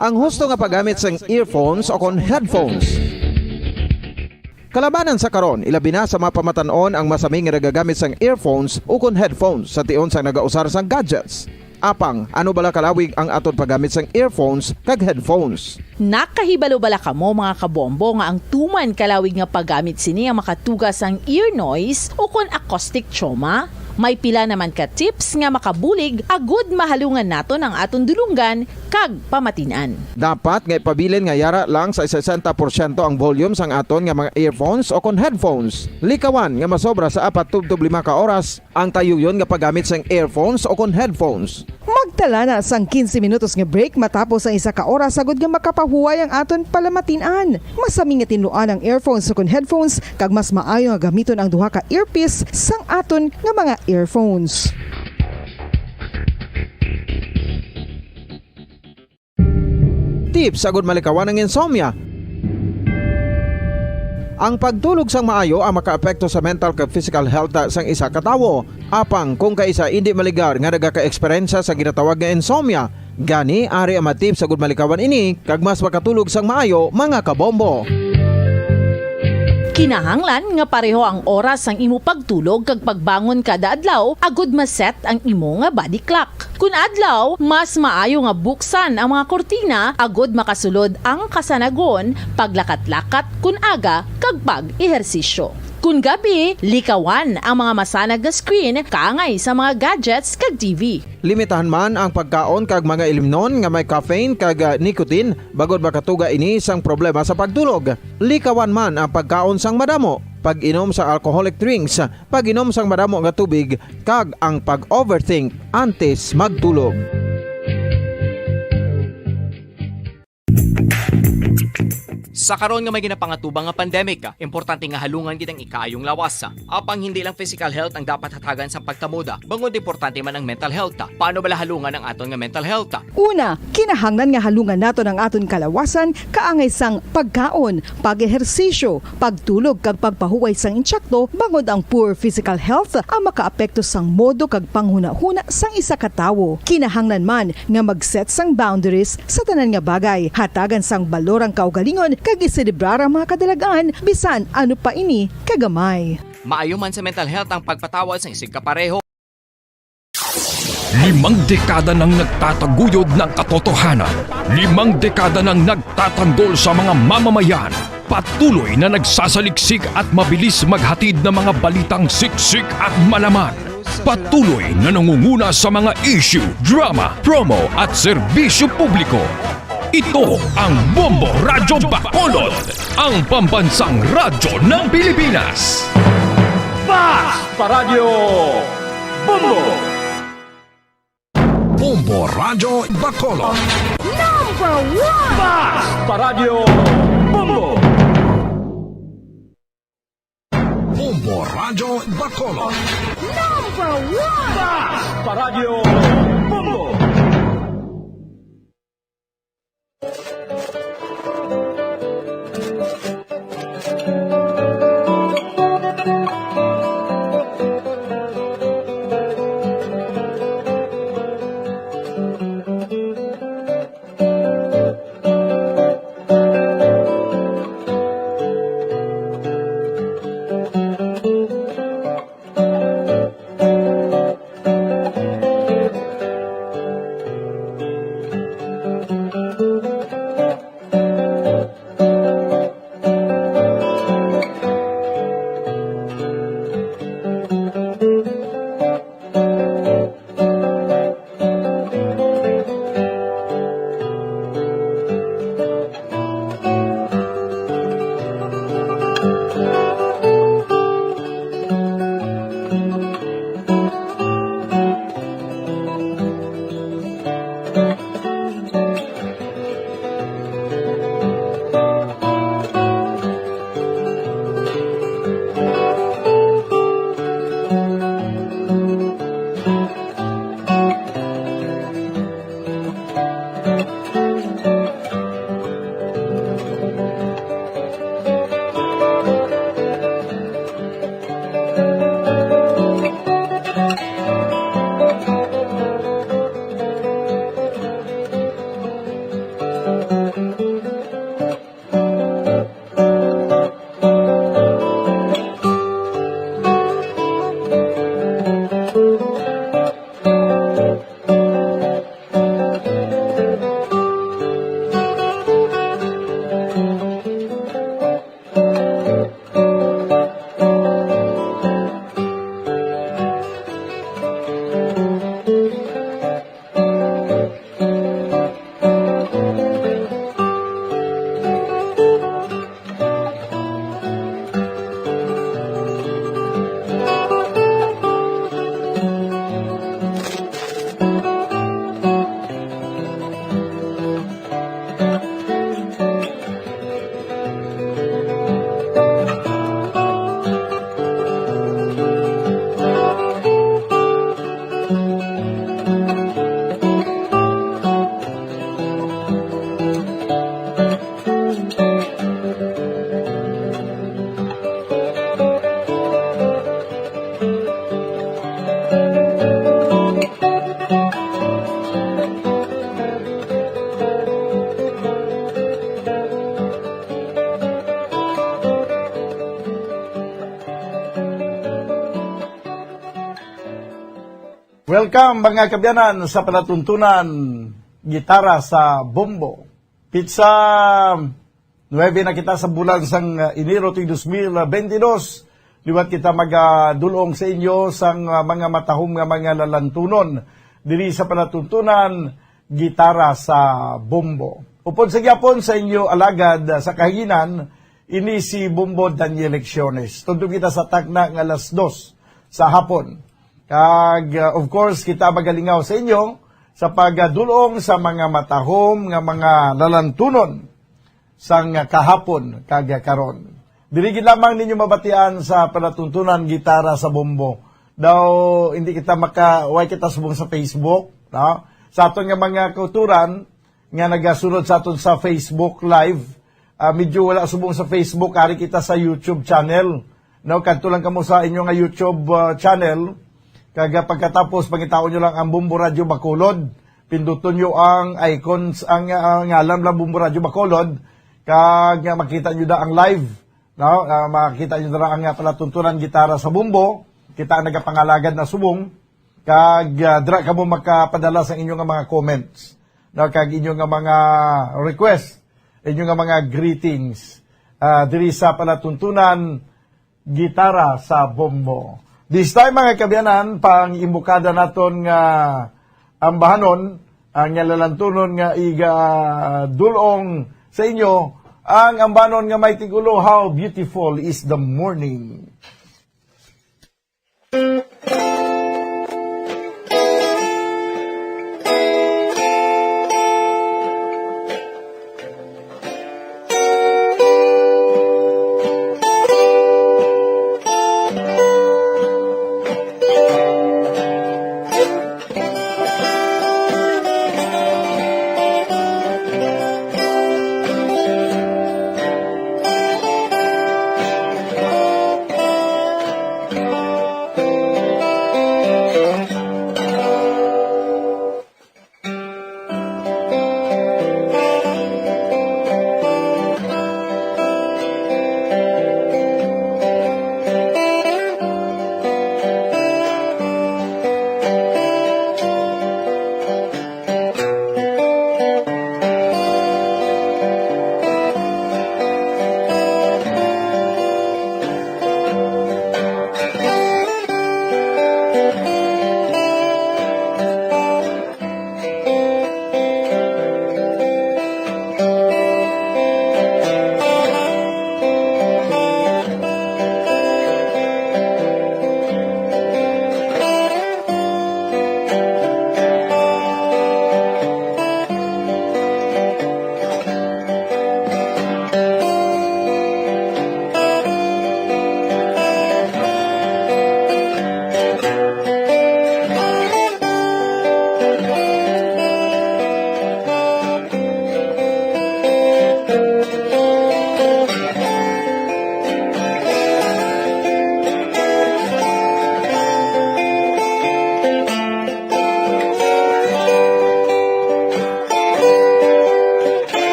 Ang husto nga paggamit sang earphones o kon headphones. Kalabanan sa karon, ilabi na sa mga pamatanon ang masami nga nagagamit sang earphones o kon headphones sa tion sang nagausar sang gadgets. Apang, ano bala kalawig ang aton paggamit sang earphones kag headphones? Nakahibalo bala kamo mga kabombo nga ang tuman kalawig nga paggamit sini ang makatugas ang ear noise o kon acoustic trauma? May pila naman ka tips nga makabulig agud mahalungan naton ang aton dulunggan kag pamatinan. Dapat nga ipabilin nga yara lang sa 60% ang volume sang aton nga mga earphones o kon headphones. Likawan nga masobra sa 4 to 5 ka oras ang tayuyon nga paggamit sang earphones o kon headphones. Magtala na sang 15 minutos nga break matapos ang 1 ka oras sagod nga makapahuway ang aton palamatinan. Masami nga tinuan ang earphones o kon headphones kag mas maayo nga gamiton ang duha ka earpiece sang aton nga mga earphones. Tips agud malikawan ang insomnia. Ang pagtulog sang maayo ang makaapekto sa mental kag physical health sang isa ka tawo. Apang kung kaisa hindi maligar nga nagaka-eksperyensya sa ginatawag nga insomnia, gani ari ang matip sagud malikawan ini kag mas makatulog sang maayo mga kabombo. Kinahanglan nga pareho ang oras ang imo pagtulog kag pagbangon kada adlaw agud maset ang imo nga body clock. Kun adlaw, mas maayo nga buksan ang mga kortina agud makasulod ang kasanagon, paglakat-lakat kun aga kag pag-ehersisyo. Kun gabi, likawan ang mga masanag nga screen kaangay sa mga gadgets kag TV. Limitahan man ang pagkaon kag mga ilimnon nga may caffeine kag nicotine bagod makatuga ini sang problema sa pagtulog. Likawan man ang pagkaon sang madamo, pag-inom sa alcoholic drinks, pag-inom sang madamo nga tubig kag ang pag-overthink antes magtulog. Sa karon nga may ginapangatubang nga pandemic, importante nga halungan gid ang ikayong lawas. Apang hindi lang physical health ang dapat hatagan sa pagkamuda, bangod importante man ang mental health. Paano bala halungan ang aton nga mental health? Una, kinahanglan nga halungan naton ang aton kalawasan kaangay sang pagkaon, pag-ehersisyo, pagtulog kag pagpahuway sang insyakto bangod ang poor physical health ang makaapekto sang modo kag panghuna-huna sang isa ka tawo. Kinahanglan man nga mag-set sang boundaries sa tanan nga bagay, hatagan sang balorang kaugalingon kag iselebrar ang mga kadalagaan bisan ano pa ini kagamay. Maayo man sa mental health ang pagpatawad sa isig kapareho. 5 dekada nang nagtataguyod ng katotohanan. 5 dekada nang nagtatanggol sa mga mamamayan. Patuloy na nagsasaliksik at mabilis maghatid ng mga balitang siksik at malaman. Patuloy na nangunguna sa mga issue, drama, promo at serbisyo publiko. Ito ang Bombo Radyo Bacolod, ang pambansang radyo ng Pilipinas. Basta Radio Bombo! Bombo Radyo Bacolod. Number 1! Basta Radio Bombo! Bombo Radyo Bacolod. Number 1! Basta Radio Bombo! Welcome mga kabyanan sa palatuntunan gitara sa bombo. Pizza 9 na kita sa bulan sang Enero 2022. Liwat kita magadulong sa inyo sang mga matahom nga mga lalantunon diri sa palatuntunan gitara sa bombo. Upod sa gyapon sa inyo alagad sa kahinan ini si Bombo Daniel Lecciones. Tundo kita sa takna nga alas 2 sa hapon. Kag of course kita magalingaw sa inyo sa pagdulong sa mga matahom nga mga lalantunon sang kahapon kag karon. Dirigid lamang ninyo mabatian sa palatuntunan gitara sa bombo. Daw hindi kita way kita subong sa Facebook, no? Sa aton nga mga kauturan nga nagasunod sa aton sa Facebook Live, medyo wala subong sa Facebook, ari kita sa YouTube channel. No, kadto lang kamo sa inyo nga YouTube channel. Kaga pagkatapos pangitaon nyo lang ang Bombo Radio Bacolod, pinduton nyo ang icons, ang ngalan lang Bombo Radio Bacolod, kag makita nyo da ang live, no? Makita nyo da ang palatuntunan gitara sa bombo, kita ang nagapangalagad na subong, kag dra kamo makapadala sa inyong mga comments, no? Kag inyong mga request, inyong mga greetings, diri sa palatuntunan gitara sa bombo. This time mga kabyanan, pang imbukada naton nga ambahanon, ang lalantunon nga iga dulong sa inyo, ang ambahanon nga may tigulo, how beautiful is the morning.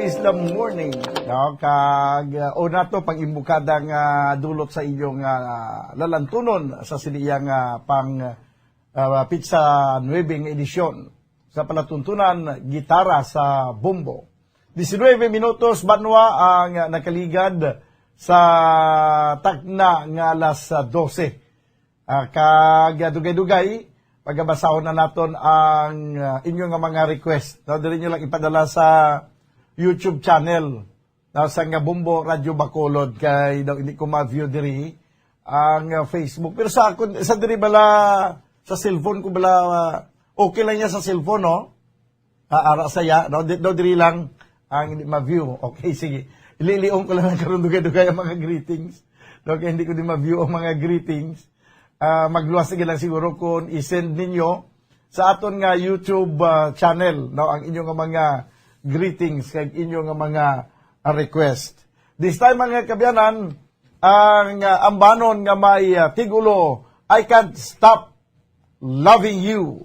Islam morning. No? O nato pang imbukada nga dulot sa inyong lalantunon sa siniyang pizza 9 edisyon sa palatuntunan gitara sa Bumbo. 19 minutos banwa ang nakaligad sa takna nga alas 12. Dugay-dugay pagabasahon na naton ang inyong mga request. No, dili nyo lang ipadala sa YouTube channel sa nga Bumbo Radio Bacolod kay daw hindi ko ma-view diri ang Facebook. Pero sa diri bala sa cellphone ko bala okay lang niya sa cellphone, no? Ara saya, no? Diri lang ang hindi ma-view. Okay, sige. Ililiong ko lang ang karon dugay-dugay ang mga greetings. No, kaya hindi ko din ma-view ang mga greetings. Magluwas sige lang siguro kung i-send ninyo sa aton nga YouTube channel, no, ang inyong mga greetings kag inyong mga request. This time mga kabyanan, ang ambanon nga may tigulo, I Can't Stop Loving You.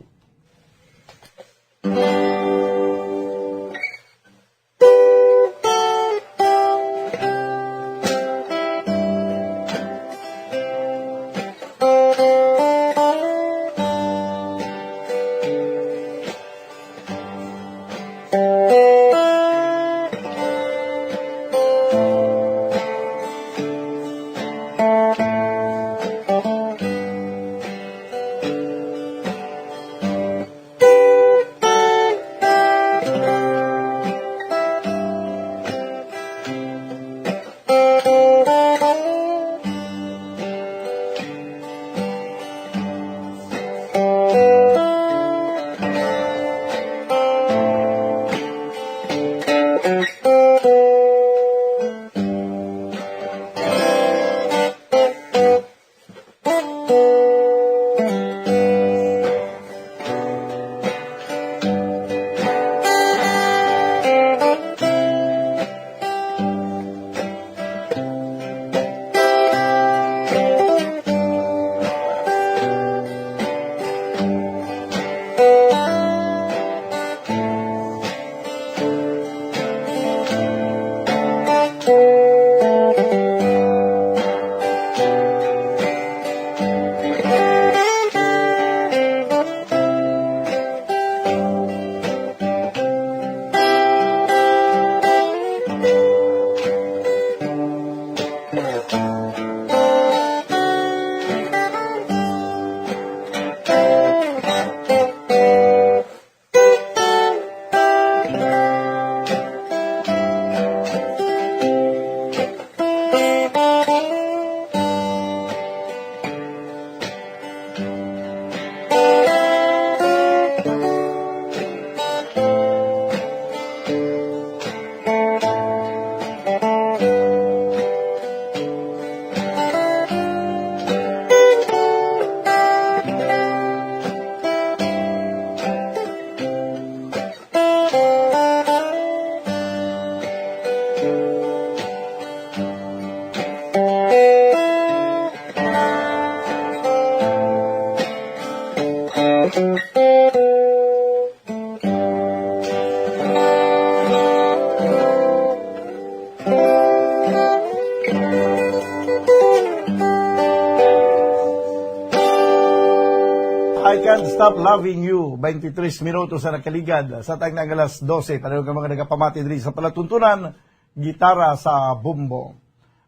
I Can't Stop Loving You, 23 minutos sa nakaligad sa tag ng alas 12. Pareho ka mga nagapamati diri sa palatuntunan, gitara sa Bumbo.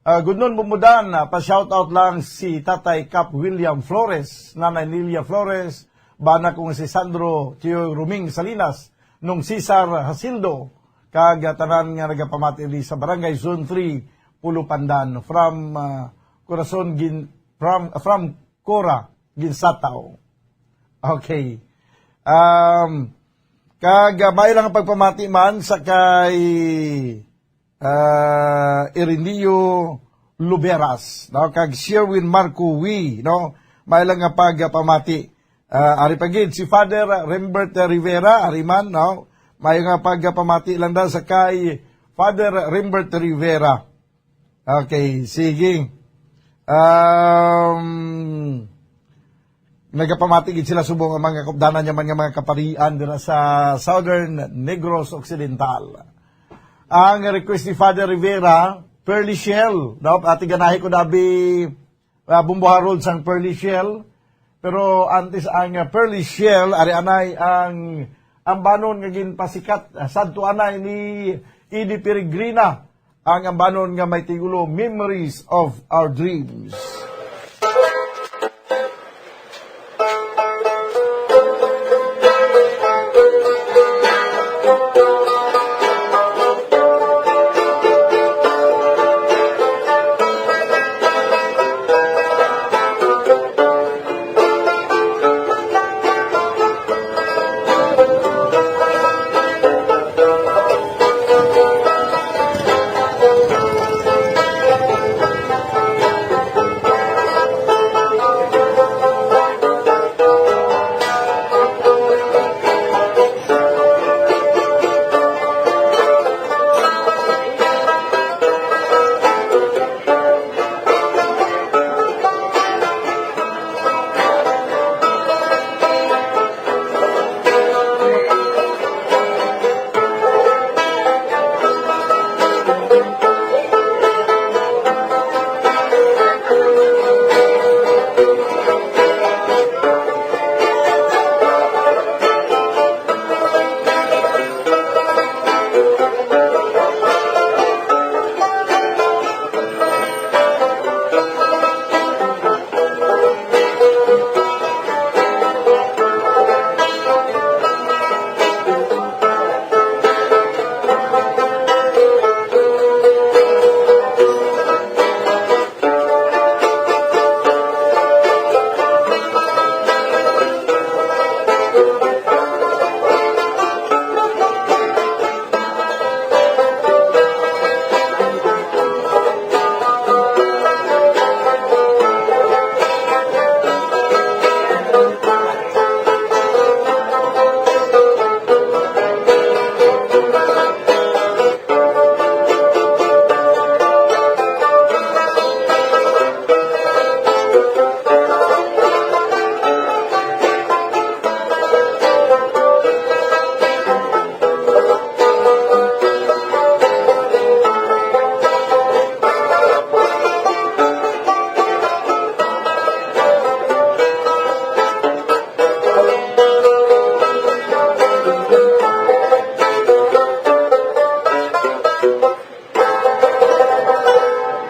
Good noon, Bumbudan. Pa-shoutout lang si Tatay Cap William Flores, Nanay Lilia Flores, bana kong si Sandro Tio Ruming Salinas, nung Cesar Hasildo, kagatanan nga nagapamati diri sa Barangay Zone 3, Pulupandan, from from Cora, Ginsatao. Okay. Kagabay lang ang pagpamati man sa kay Irineo Luberas, no? Kag Sherwin Marco Wi, no? May lang nga pagpamati. Ari pagid si Father Rembert Rivera, ariman, no? May nga pagpamati lang daw sa kay Father Rembert Rivera. Okay, sige. Nagapamatigid sila subong ang mga kupdanan niya mga kaparian dira sa Southern Negros Occidental. ang request ni Father Rivera, Pearly Shell. No? Ati ganahe ko nabi Bumbo Harold sang Pearly Shell. Pero antes ang Pearly Shell, ari anay ang banon nga ginpasikat. Sadto anay ni Edie Peregrina, ang ambanon nga may tigulo, Memories of Our Dreams.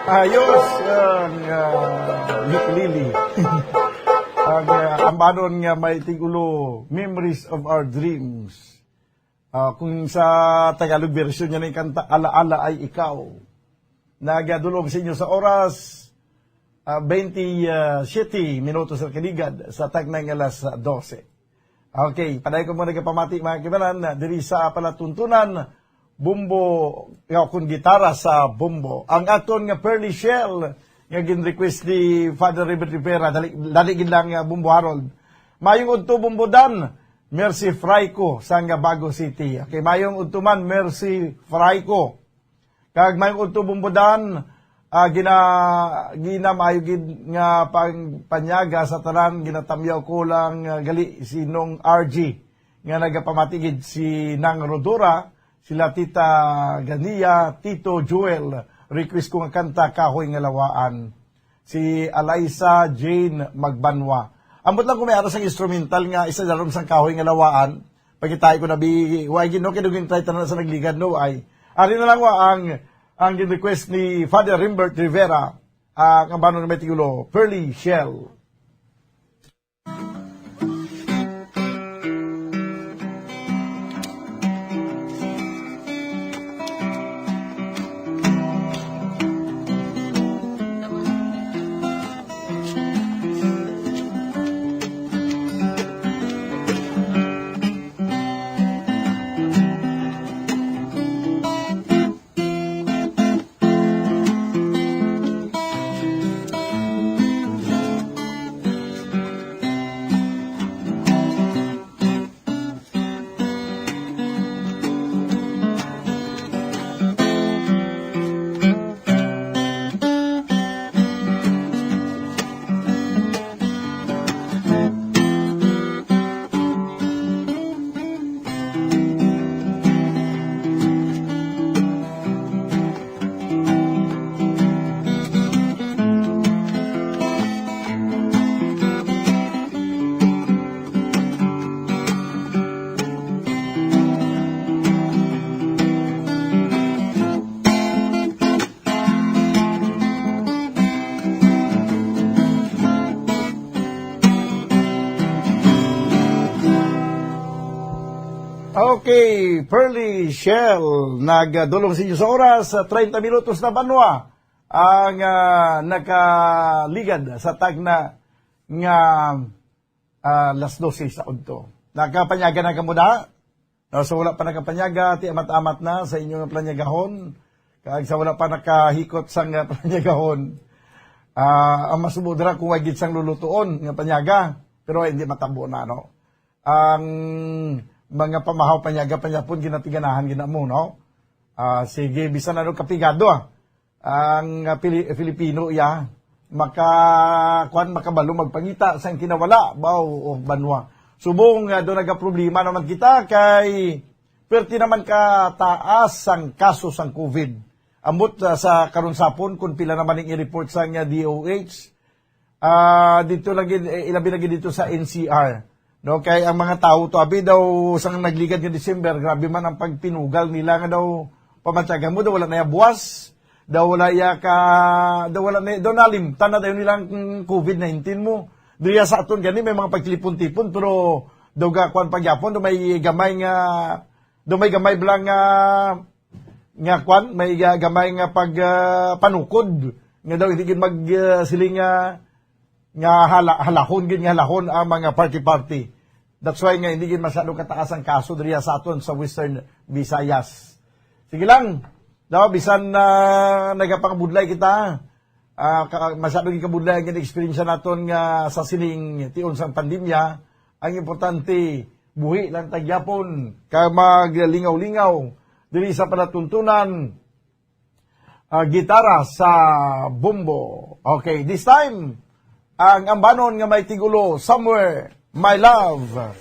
Ayos ang ukulele. Ang banon nga may tigulo, Memories of Our Dreams. Kung sa Tagalog version niya ng kanta, Alaala ay Ikaw. Nagadulog sa inyo sa oras 27 minutos sa kaligad sa tagnang alas 12. Okay, paday ko muna kapamati mga kibanan, diri sa palatuntunan, bumbo, kung gitara sa bumbo. Ang aton nga Pearly Shell, nga gin-request ni Father Robert Rivera, dali lang bumbo Harold. Mayong udto bumbo Dan, Mercy Fraico, sa nga Bago City. Okay, mayong udto man, Mercy Fraico. Kag mayong udto bumbo Dan, ginamayo nga panyaga sa tanan, ginatamyaw ko lang gali si Nong RG, nga nagapamatigid si Nang Rodora, sila Tita Gania, Tito Joel, request ko nga kanta, Kahoy nga Lawaan. Si Alaisa Jane Magbanwa. Ambot lang kung may aras ang instrumental nga, isa darom sang Kahoy nga Lawaan. Pagkitay ko na huwag gino, kinugin tayo tanan sa nagligad, no ay. Ari na lang ang request ni Father Rimbert Rivera, ang ambanon ng Metigulo, Pearly Shell. Okay, Pearly Shell, nagdulong sa inyo sa oras, 30 minutos na banwa ang nakaligad sa tagna nga las 12 sa udto. Nakapanyaga na kamo da? So wala pa nakapanyaga, ti amat-amat na sa inyong planyagahon. Kag sa wala pa nakahikot sang planyagahon, ang masubudra kung wagit sang lulutuon nga panyaga, pero hindi matabo na, no? Ang mga pamahaw panyaga panyapon ginatiganahan ginamo, no? Sige, bisan ano kapigado ang Filipino makabalo magpangita sang kinawala baw o banwa. Subong do nagaproblema naman kita kay perti naman ka taas ang kaso sang COVID. Ambot sa karon sapon kung pila naman ang i-report sang DOH. Dito lagi ilabi lagi dito sa NCR. No, kay ang mga tao to abi daw sang nagligad nga December, grabe man ang pagpinugal nila nga daw pamatyagan mo daw wala na ya buwas, daw wala ya ka daw wala na daw nalimtan na daw nilang COVID-19 mo. Diya sa aton gani may mga pagtilipon-tipon pero daw ga kwan pagyapon daw may gamay blang nga kwan may gamay nga pag panukod nga daw hindi gid mag siling nga halahon gid nga halahon ang mga party. That's why nga hindi gid masyado kataas ang kaso diriya sa aton sa Western Visayas. Sige lang, daw bisan nagapangabudlay kita, masyado gid kabudlay ang experience naton nga sa sining tion sang pandemya. Ang importante buhi lang tagyapon ka maglingaw-lingaw diri sa panatuntunan gitara sa Bumbo. Okay, this time ang ambanon nga may tigulo, Somewhere, My Love.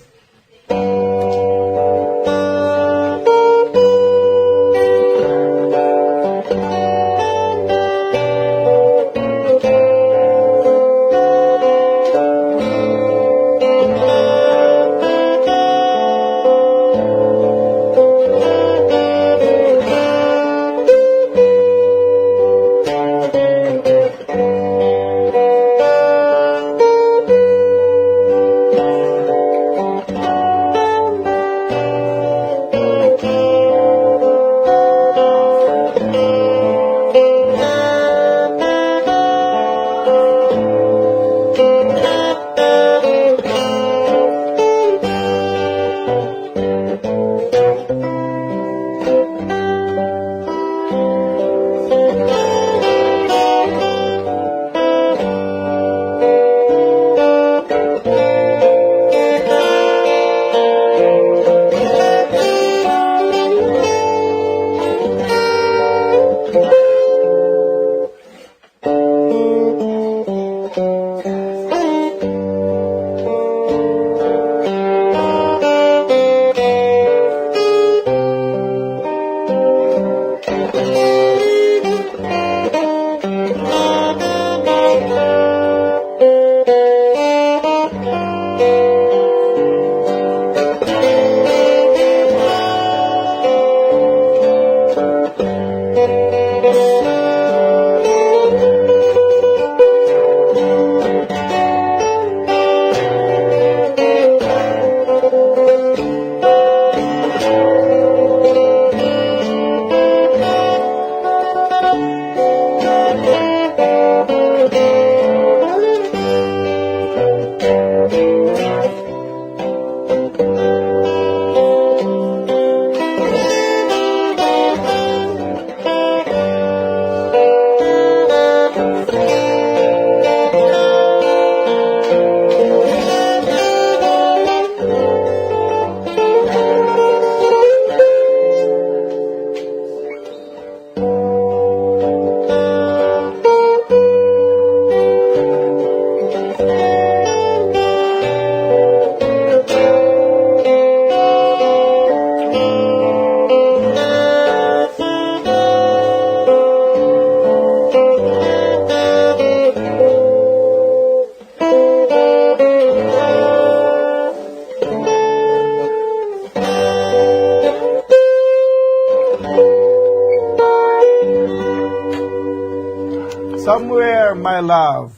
Somewhere, My Love.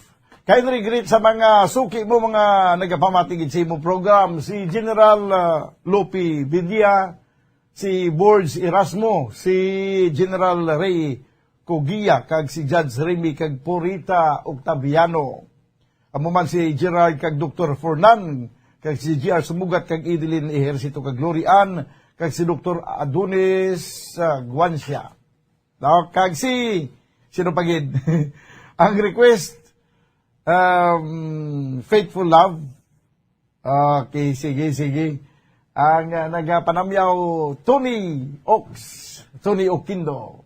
Kaya greet sa mga suki mo, mga nagapamatigid sa imo program, si General Lupi Vidia, si Borges Erasmo, si General Ray Cogia, kag si Judge Remy kag Purita Octaviano. Amo man si Gerald kag Dr. Fornan, kag si G.R. Sumugat kag Edeline Ejercito kag Glorian, kag si Dr. Adonis Guancia. Kag sino pagid? Ang request, Faithful Love. Okay, sige. Ang nagapanamyaw, Tony Oquindo.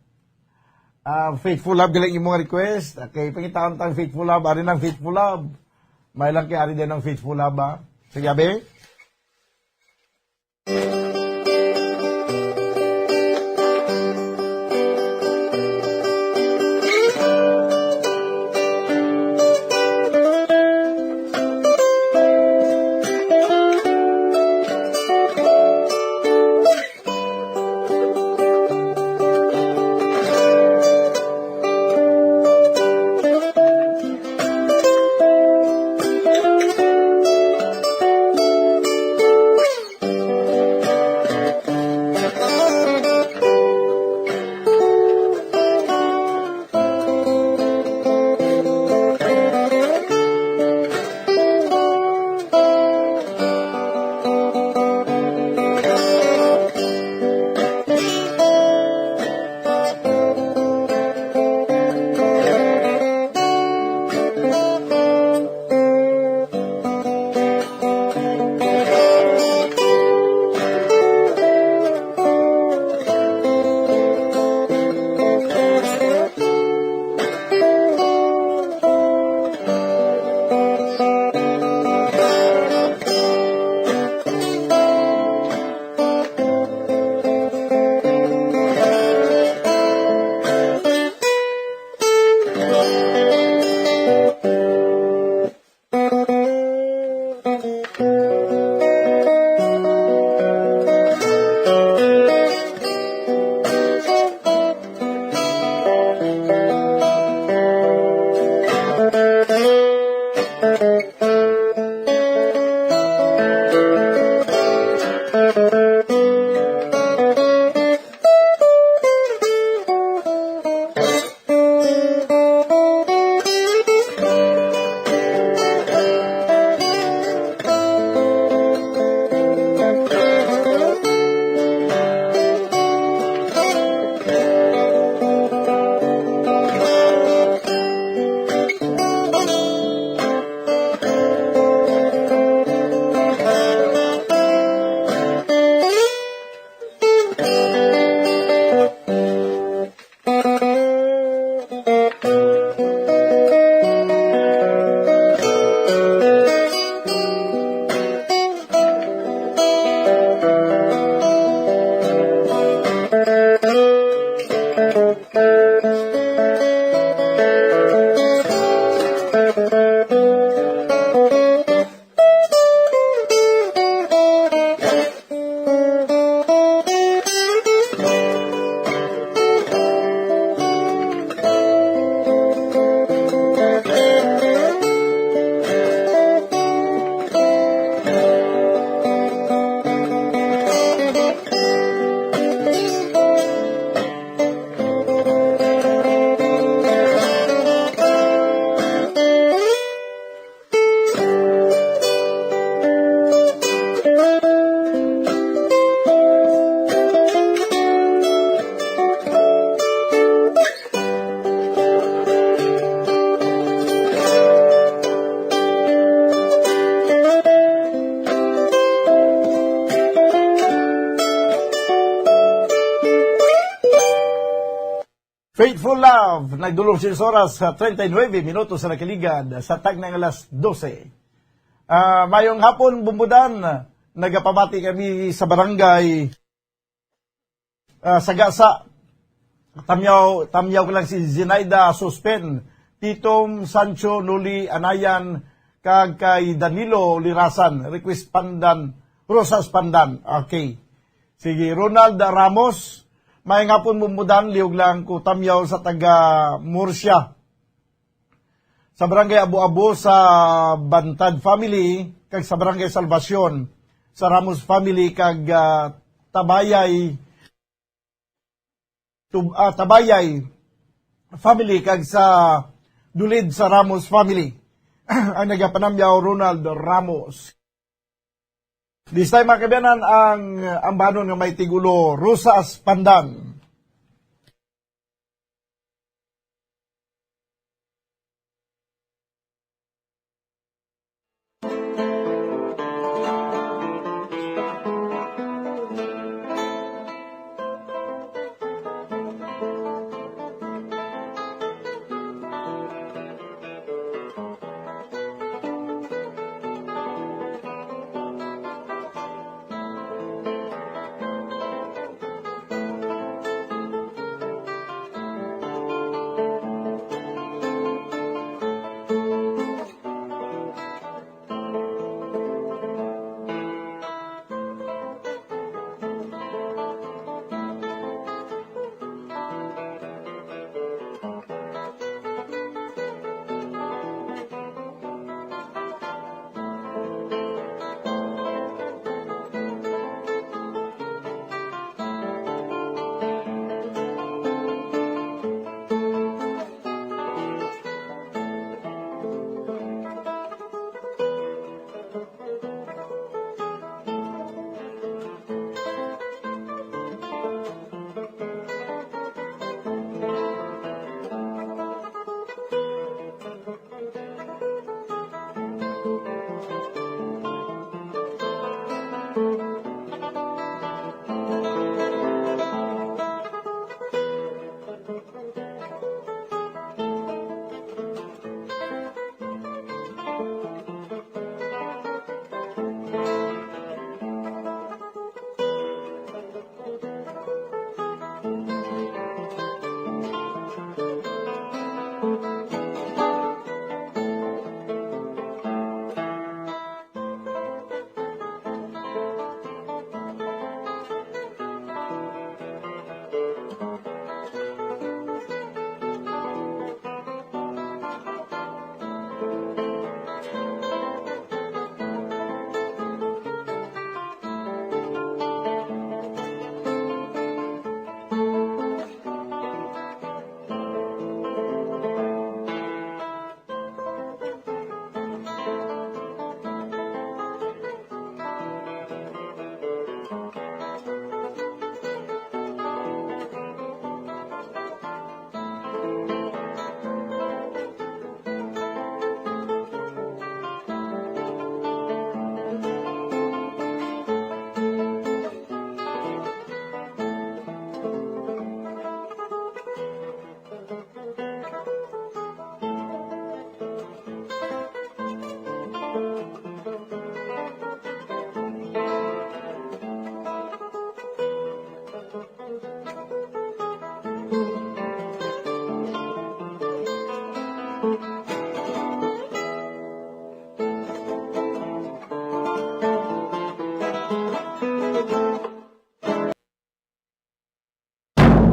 Faithful Love, galing yung mga request. Okay, pangitaon tang Faithful Love, ari ng Faithful Love. May lang kay ari din ng Faithful Love, ha? Sige, abe? Faithful Love, nagdulong si oras sa 39 minutos sa nakaligad sa tag ng alas 12. Mayong hapon, Bumbudan, nagapamati kami sa barangay Sagasa. Tamyaw ko lang si Zinaida Suspen, Titom Sancho Nuli Anayan, kag kay Danilo Lirasan, request Pandan, Rosas Pandan. Okay. Sige, Ronald Ramos, may nga po Bumbudan, liog lang ko tamyaw sa taga Murcia. Sa barangay Abu-Abu sa Bantad Family, kag sa barangay Salvacion, sa Ramos Family, kag Tabayay family kag sa dulid sa Ramos family. Ang nagapanamyaw Ronald Ramos. This time mga kabayanan ang ambanon nga may tigulo Rosas Pandan.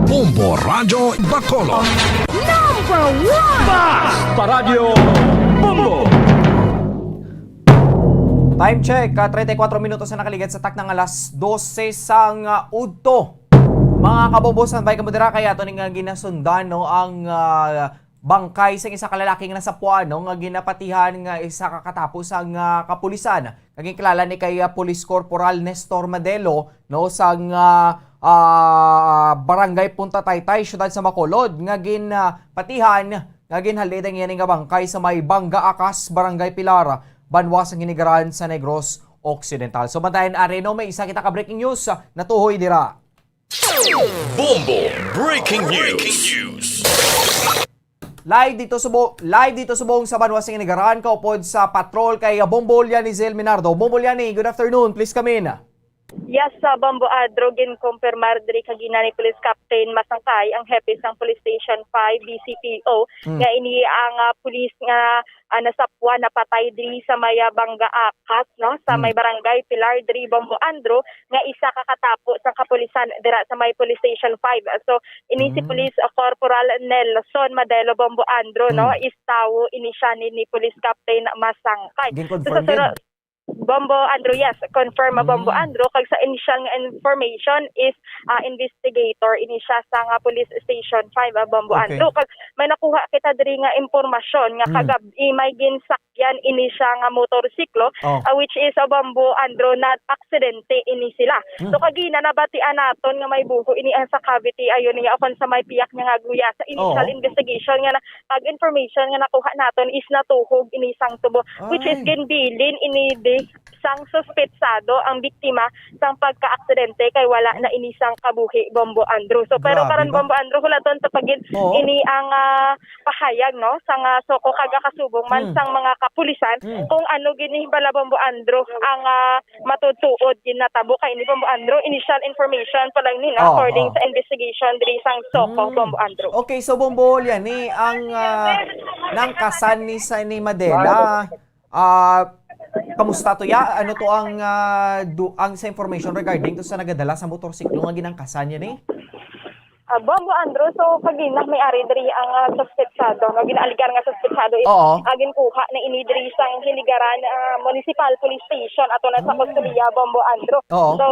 Bombo Radio Bacolod. Paradyo Bombo! Time check, 34 minutos na nakaligat sa taknang alas 12 sang udto. Mga kabobosan, bay kamudira kaya ito nga ginasundan no, ang bangkay sa isa kalalaking nasa Puano nga ginapatihan nga isa kakatapos ang kapulisan. Kaging kilala ni kay Police Corporal Nestor Madelo no sang Barangay Punta Taytay, syudad sa Bacolod nga ginapatihan nga ginhalid ang yan nga bangkay sa may Bangga Akas, Barangay Pilar, Banwas ang Hinigaran sa Negros Occidental. So bantayan areno may isa kita ka breaking news natuhoy dira. Bombo Breaking News. Live dito sa buong sa Banwas ng Hinigaran kaupod sa patrol kay Bombo Lianizel Minardo. Bombo Liani, good afternoon. Please come in. Yes, sa Bombo Adro, ginkumpirmar diri kagina ni Police Captain Masangkay, ang hepe sang Police Station 5 BCPO, nga ini ang police nga nasapwa napatay diri sa may Bangga Akas, no, sa may Barangay Pilar diri Bombo Andro, nga isa kakatapo sa kapulisan dira sa may Police Station 5. So ini si Police Corporal Nelson Madelo Bombo Andro, no, istawo ini siya ni Police Captain Masangkay. Gin-confirm din. Bombo Andrew, yes, confirm Bombo Andrew. Kag sa initial nga information is investigator ini siya sa nga police station 5 Bombo Okay. Andrew. Kag may nakuha kita diri nga impormasyon nga kagabi may ginsakyan ini siya nga motorsiklo which is Bombo Andrew na aksidente ini sila. So kagina nabatian naton nga may buho ini ang sa cavity ayon niya kon sa may piyak nga guya sa initial investigation nga pag information nga nakuha naton is natuhog ini sang tubo which is ginbilin ini sang suspetsado ang biktima sang pagka-aksidente kay wala na inisang kabuhi Bombo Andrew. So pero Grabe karon ba? Bombo Andrew hulaton sa pagin ini ang pahayag no sang soko kaga kasubong man sang mga kapulisan kung ano gini bala Bombo Andrew ang matutuod ginatabo kay ni Bombo Andrew initial information pa lang nila according sa investigation diri sang soko Bombo Andrew. Okay, so Bombo yani ang nang kasan ni sa ni Madela kamusta to ya? Ano to ang ang sa information regarding to sa nagadala sa motorsiklo nga ginangkasan niya ni? Bombo Andrew, so kagina may ari diri ang suspetsado, no ginaligar nga suspetsado is agin kuha na ini diri sang Hinigaran Municipal Police Station ato na sa Custodia Bombo Andrew. So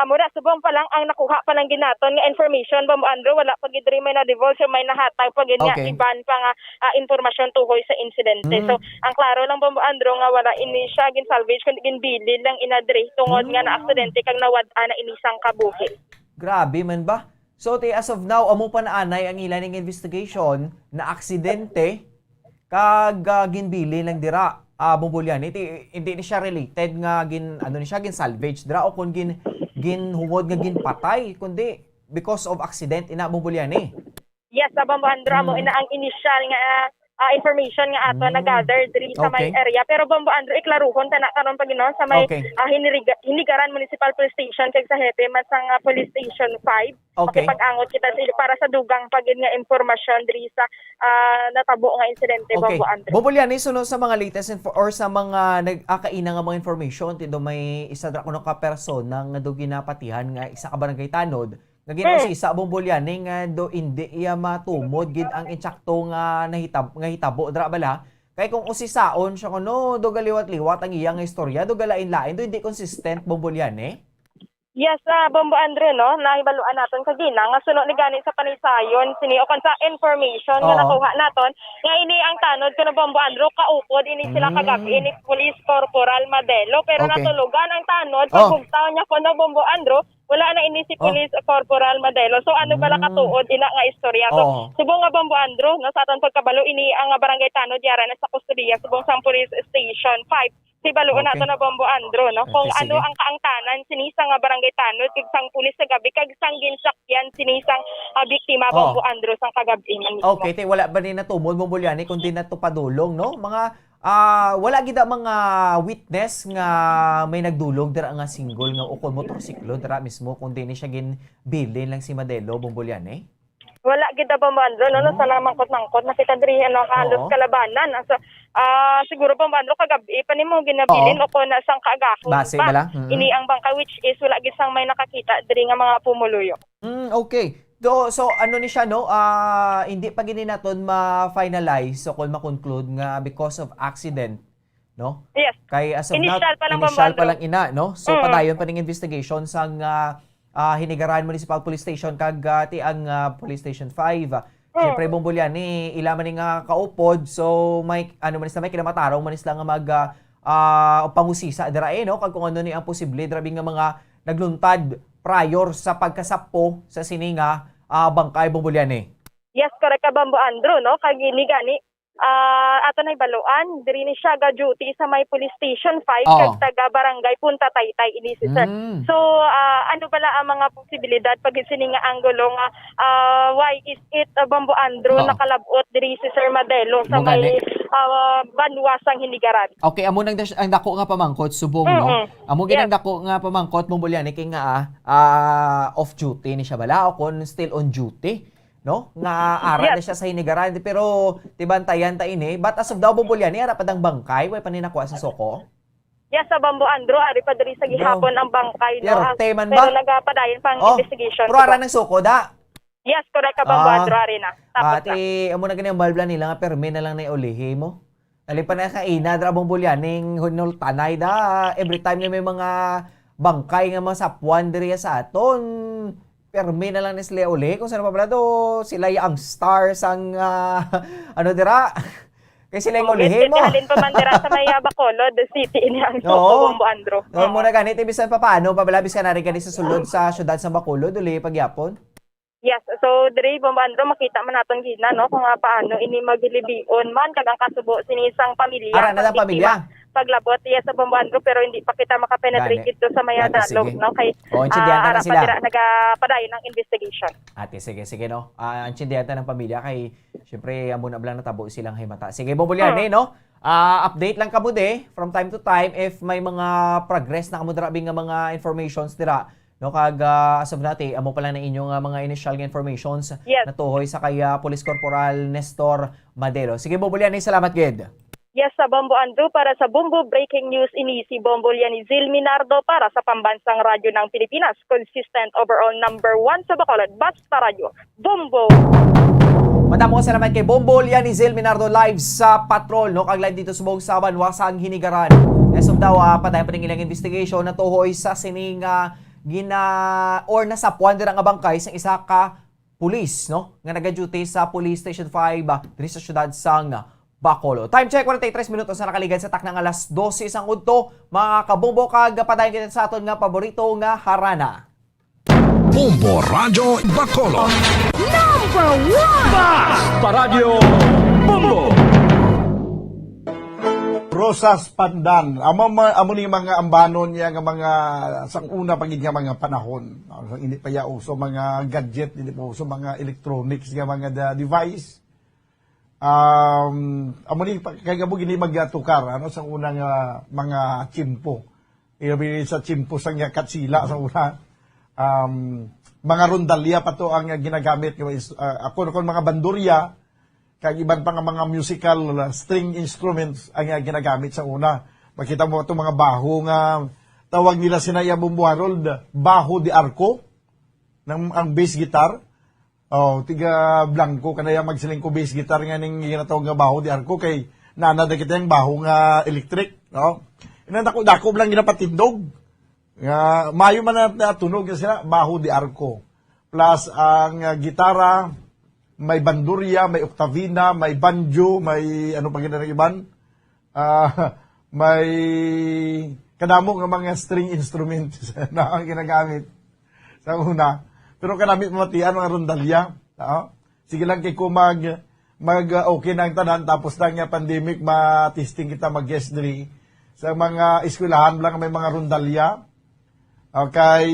amo na subong pa lang ang nakuha pa lang ginaton nga information Bombo Andrew wala pa gid diri may na divulge may nahatag pa gid nga iban pa nga impormasyon tuhoy sa insidente. So ang klaro lang Bombo Andrew nga wala ini siya gin salvage kundi gin bilin lang inadri tungod nga na aksidente kag nawad-a na inisang kabuhi. Grabe man ba? So, as of now, amo pa naanay ang ilang investigation na aksidente kag ginbili lang dira. Bumbulian, hindi ni siya related nga ni siya gin salvage dira o kung ginhungod nga ginpatay kundi because of accident ina Bumbulian eh. Yes, Bombo Andrew amo ina ang initial nga information nga ato na-gather diri sa may area. Pero Bombo Andrew, iklaruhon ta na karon pa gino sa may Hinigaran Municipal Police Station kag sa hepe man sa Police Station 5. Okay. Pag-angot kita para sa dugang pagin nga impormasyon diri sa natabo nga insidente Bombo Andrew. Bombo yan, sunod sa mga latest or sa mga nag-akaina nga mga information tindo may isa dra kuno ka person nga do ginapatihan nga isa ka barangay tanod. Nga si isa Bombolyan nga do hindi iya matumod gid ang insakto nga hitabo dra bala kay kung usisaon siya kuno do galiwat-liwat ang iyang istorya do galain-lain do hindi consistent Bombolyan Yes, Bombo Andrew, no? Nahibaluan naton kagina nga sunod ni gani sa panisayon sini o kon sa information nga nakuha naton nga ini ang tanod kuno Bombo Andrew kaupod ini sila kagabi ini Police Corporal Madelo pero natulugan ang tanod pagbugtaw niya kuno Bombo Andrew wala na ini si Police Corporal Madelo. So ano bala katuod ina nga istorya. So subong nga Bombo Andrew no sa aton pagkabalo ini ang barangay tanod yara na sa Custodia subong sa Police Station 5. Si baluon nato na Bombo Andrew no kung ano ang kaangtanan sinisang nga barangay tanod kag sang pulis sa gabi kag sang ginsakyan sinisang biktima Bombo Andrew sang kagabi man mismo. Okay, wala ba ni natumod Bombolyani kundi nato padulong no mga wala gid mga witness nga may nagdulog dira nga single nga ukon motorsiklo dira mismo kundi ni siya ginbilin lang si Madelo Bombolyani. Wala gid Bombo Andrew no sa mangkot-mangkot nakita diri ano halos kalabanan so siguro Bombo Andrew kagabi pa nimo ginabilin o ko na sang kaagahon base bala ini ang bangka which is wala gid sang may nakakita diri nga mga pumuluyo. Okay. So ano ni siya no hindi pa gini naton ma-finalize so kung ma-conclude nga because of accident no? Yes. Kay as of initial now, pa lang ina no? So padayon pa ning investigation sang Hinigaran Municipal Police Station kag ang Police Station 5. Siyempre Bombolyan ila man nga kaupod so may ano man may kinamatarong man nga mag pangusisa dira no kag kung ano ni ang posible drabi nga mga nagluntad prior sa pagkasapo sa sininga bangkay Bombolyan Yes, correct ka Bombo Andrew no kag ini gani ato na ibaluan diri ni siya ga duty sa may Police Station 5 kag taga barangay Punta Taytay ini si sir. So ano bala ang mga posibilidad pag sininga anggulo nga why is it Bombo Andrew nakalabot diri si Sir Madelo sa may banwasang Hinigaran. Okay, amo nang ang dako nga pamangkot subong no. Amo ginang dako nga pamangkot Bombolyan kay nga off duty ni siya bala o kon still on duty. No? Nga ara na siya sa Hinigaran pero tibantayan ta ini but as of daw Bombolyan ara padang bangkay way paninakuha sa soko. Yes, sa Bombo Andrew ari pa diri sa gihapon ang bangkay no. Pero nagapadayon pang investigation. Pero ara ng soko da. Yes, correct ka Bombo Andrew ari na. Tapos amo na gani ang balbla nila nga perme na lang na iulihi mo. Ali pa na kaina, drabong bulyaning hunol tanay da. Every time na may mga bangkay nga mga sapwan diri sa aton, permi na lang ni sila uli. Kung saan pa pala do, sila yung stars ang, ano dira, kasi sila yung ulihin mo. Halin pa man dira sa may Bacolod City ini ang Oo. Bombo Andro. No, muna ganit, ibisan pa paano, pabalabis ka na rin ganit sa sulod sa syudad sa Bacolod, uli pagyapon. Yes, so diri Bombo Andro makita man naton gina no kung paano ini maglilibion man kagang kasubo sinisang pamilya. Ara na lang pamilya. Paglabot yes sa Bombo Andro pero hindi pa kita makapenetrate Gani. dito sa may Ate, dalog sige. no kay O, intindihan na ara sila. pa dira nagapadayon ng investigation. Ate, sige, no? Ang tsindiyata ng pamilya kay, syempre, amo na blang natabo silang himata. Sige, Bombolyan, no? Update lang ka bude from time to time if may mga progress na kamo drabing nga mga informations dira. No, kag as of nati, amo pala na inyong mga initial nga informations Yes. na tuhoy sa kay Police Corporal Nestor Madero. Sige, Bombolyan, salamat, Ged. Yes, sa Bombo Andro para sa Bombo Breaking News ini si Bombo Lianizil Minardo para sa Pambansang Radyo ng Pilipinas. Consistent overall number 1 sa Bacolod. Basta Radyo. Bombo! Madamo salamat kay Bombo Lianizil Minardo live sa patrol, no? Kag live dito sa Bog Saban, wasang hinigaran. As of daw, patay pa rin ilang investigation na tuhoy sa sining or nasapuan dira nga bangkay sa isa ka pulis, no? Nga naga-duty sa Police Station 5 diri sa syudad sang Bacolod. Time check 43 minutos na nakaligan sa taknang alas 12 isang udto. Mga kabombo kag padayon kita sa aton nga paborito nga harana. Bombo Radio Bacolod. Basta Radio Bombo! Rosas Pandan. Amo ni mga ambanon niya nga mga sang una pagid nga mga panahon. Hindi pa ya uso mga gadget, hindi pa uso mga electronics nga mga device. Amo ni kagabo gini magtukar ano sang unang mga chimpo. Ilabi sa chimpo sang katsila sa una. Mga rondalya pa to ang ginagamit ako mga bandurya kag iban pa nga mga musical string instruments ang ginagamit sa una. Makita mo itong mga baho nga tawag nila sinaya Bombo Harold, baho de arco ang bass guitar. Tiga blanco kanaya magsiling ko bass guitar nga ning ginatawag nga baho de arco kay nanada kita yung baho nga electric, no? Dako lang ginapatindog. Nga mayo man na tunog sila baho de arco. Plus ang gitara may bandurya, may octavina, may banjo, may ano pa gina ng iban? May kadamo nga mga string instruments na ang ginagamit sa una. Pero kanamit mamatian mga rondalya. Sige lang kay ko mag okay na ang tanan tapos na nga pandemic matisting kita mag-guest diri. Sa mga eskwelahan lang may mga rondalya. Kay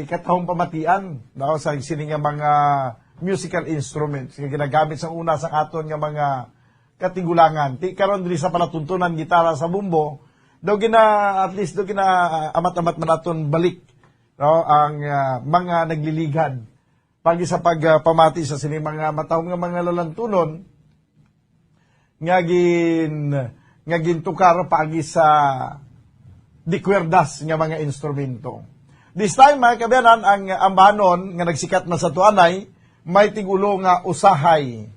katahong pamatian sa sining nga mga musical instruments nga ginagamit sa una sa aton nga mga katigulangan. Ti karon diri sa palatuntunan gitara sa bumbo, daw at least amat-amat man aton balik, no, ang mga nagliligad pagi sa pagpamati sa sining mga matawong nga mga lalantunon nga gintukar pagi sa dikwerdas nga mga instrumento. This time mga kabayanan ang ambanon nga nagsikat na sa tuanay may tigulo nga usahay.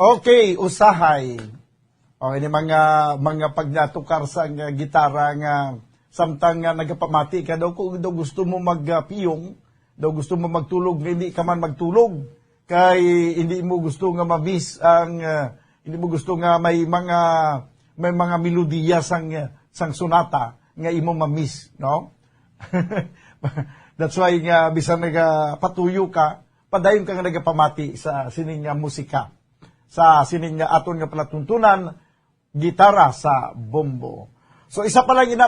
Okay, usahay. Okay, ni mga pagnatukar sa gitara nga samtang nagapamati ka daw kung daw gusto mo magpiyong, daw gusto mo magtulog, hindi ka man magtulog kay hindi mo gusto nga mabis ang hindi mo gusto nga may mga melodiya sang sonata nga imo mamiss, no? That's why nga bisan nagapatuyo ka, padayon ka nga nagapamati sa sining nga musika. Sa sining nga aton nga palatuntunan, gitara sa bombo. So isa pa lang ina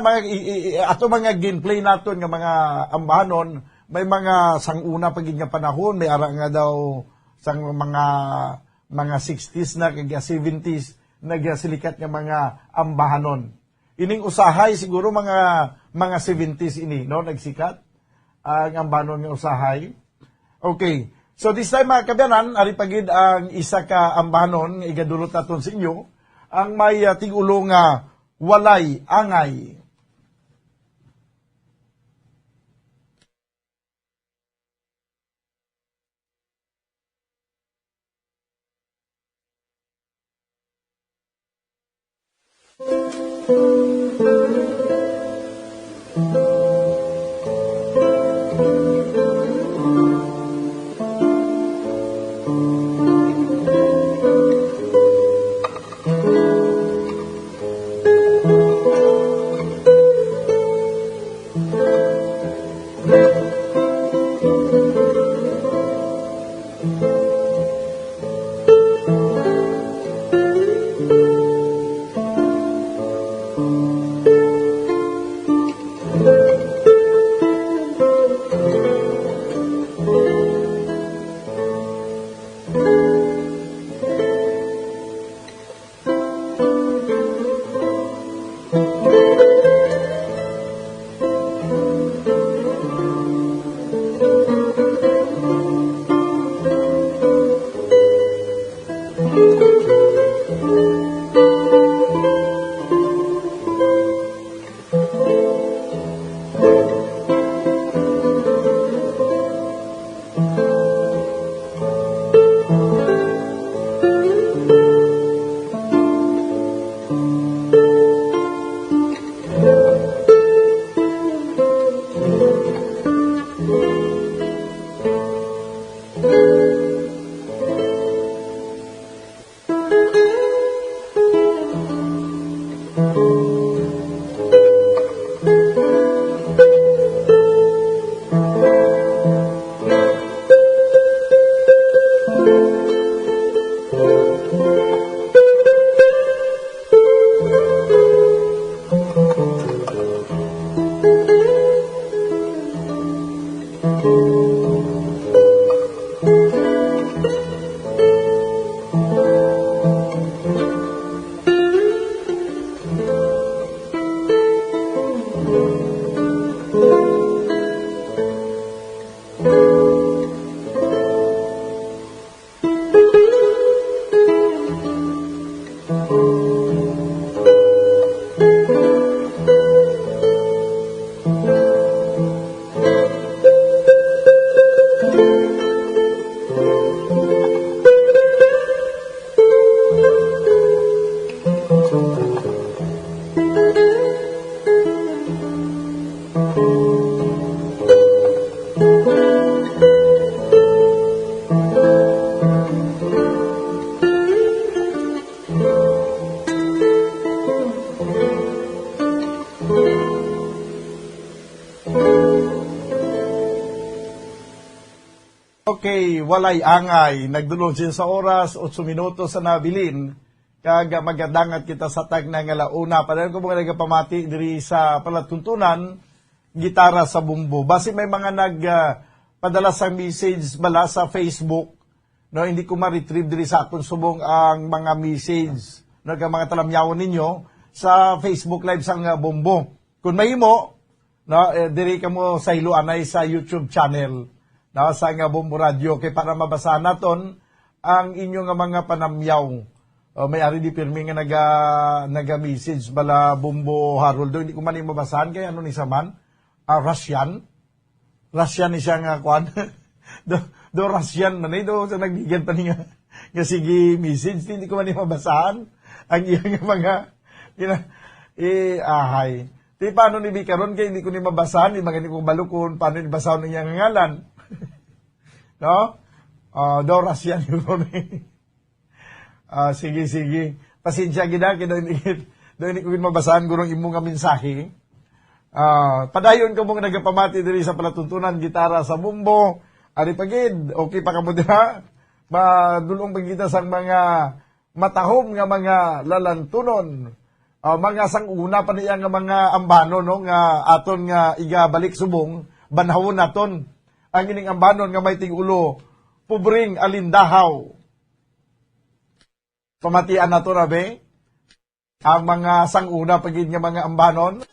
ato mga gameplay naton nga mga ambahanon, may mga sanguna pagid nga panahon, may ara nga daw sang mga 60s na kag 70s nagsilikat nga mga ambahanon. Ining usahay siguro mga 70s ini, no, nagsikat ang ambahanon nga usahay. Okay. So this time mga kabyanan, ari pagid ang isa ka ambahanon nga igadulot naton sa inyo, ang may tigulo nga walay angay. Okay, walay angay. Nagdulong sin sa oras, 8 minutos sa nabilin. Kag magadangat kita sa tag na nga launa. Padayon ko mga nagapamati diri sa palatuntunan, gitara sa bumbo. Basi may mga padala sa message bala sa Facebook. No, hindi ko ma-retrieve diri sa akong subong ang mga message. No, mga talamyawon ninyo sa Facebook Live sang bumbo. Kung mahimo, no, diri ka mo sa Iloanay sa YouTube channel. No, sa nga Bombo Radio kay para mabasa naton ang inyo nga mga panamyaw. May ari di pirmi nga naga-message bala Bombo Harold. Hindi ko man mabasahan kay ano ni Saman. Russian ni siya nga kwan. do Russian na do sa nagbigan pa niya. nga sige message, hindi ko man mabasahan ang iyang mga ahay. Di paano ni Bikaron kay hindi ko ni mabasahan, di magani kong balukon, paano ni basahan ng iyang ngalan? No? Doras yan yun. Sige. Pasensya gina, kaya hindi ko mabasahan gurong imong nga mensahe. Padayon ko mong nagapamati diri sa palatuntunan, gitara sa bumbo, ari pagid, okay pa ka mo diha? Madulong pagkita sang mga matahom nga mga lalantunon, mga sanguna pa niya nga mga ambano, no, nga aton nga igabalik subong, banhawon naton, ang ining ambanon nga may ting-ulo, pubring alindahaw. Pamatian nato na be, ang mga sanguna pagid nga mga ambanon.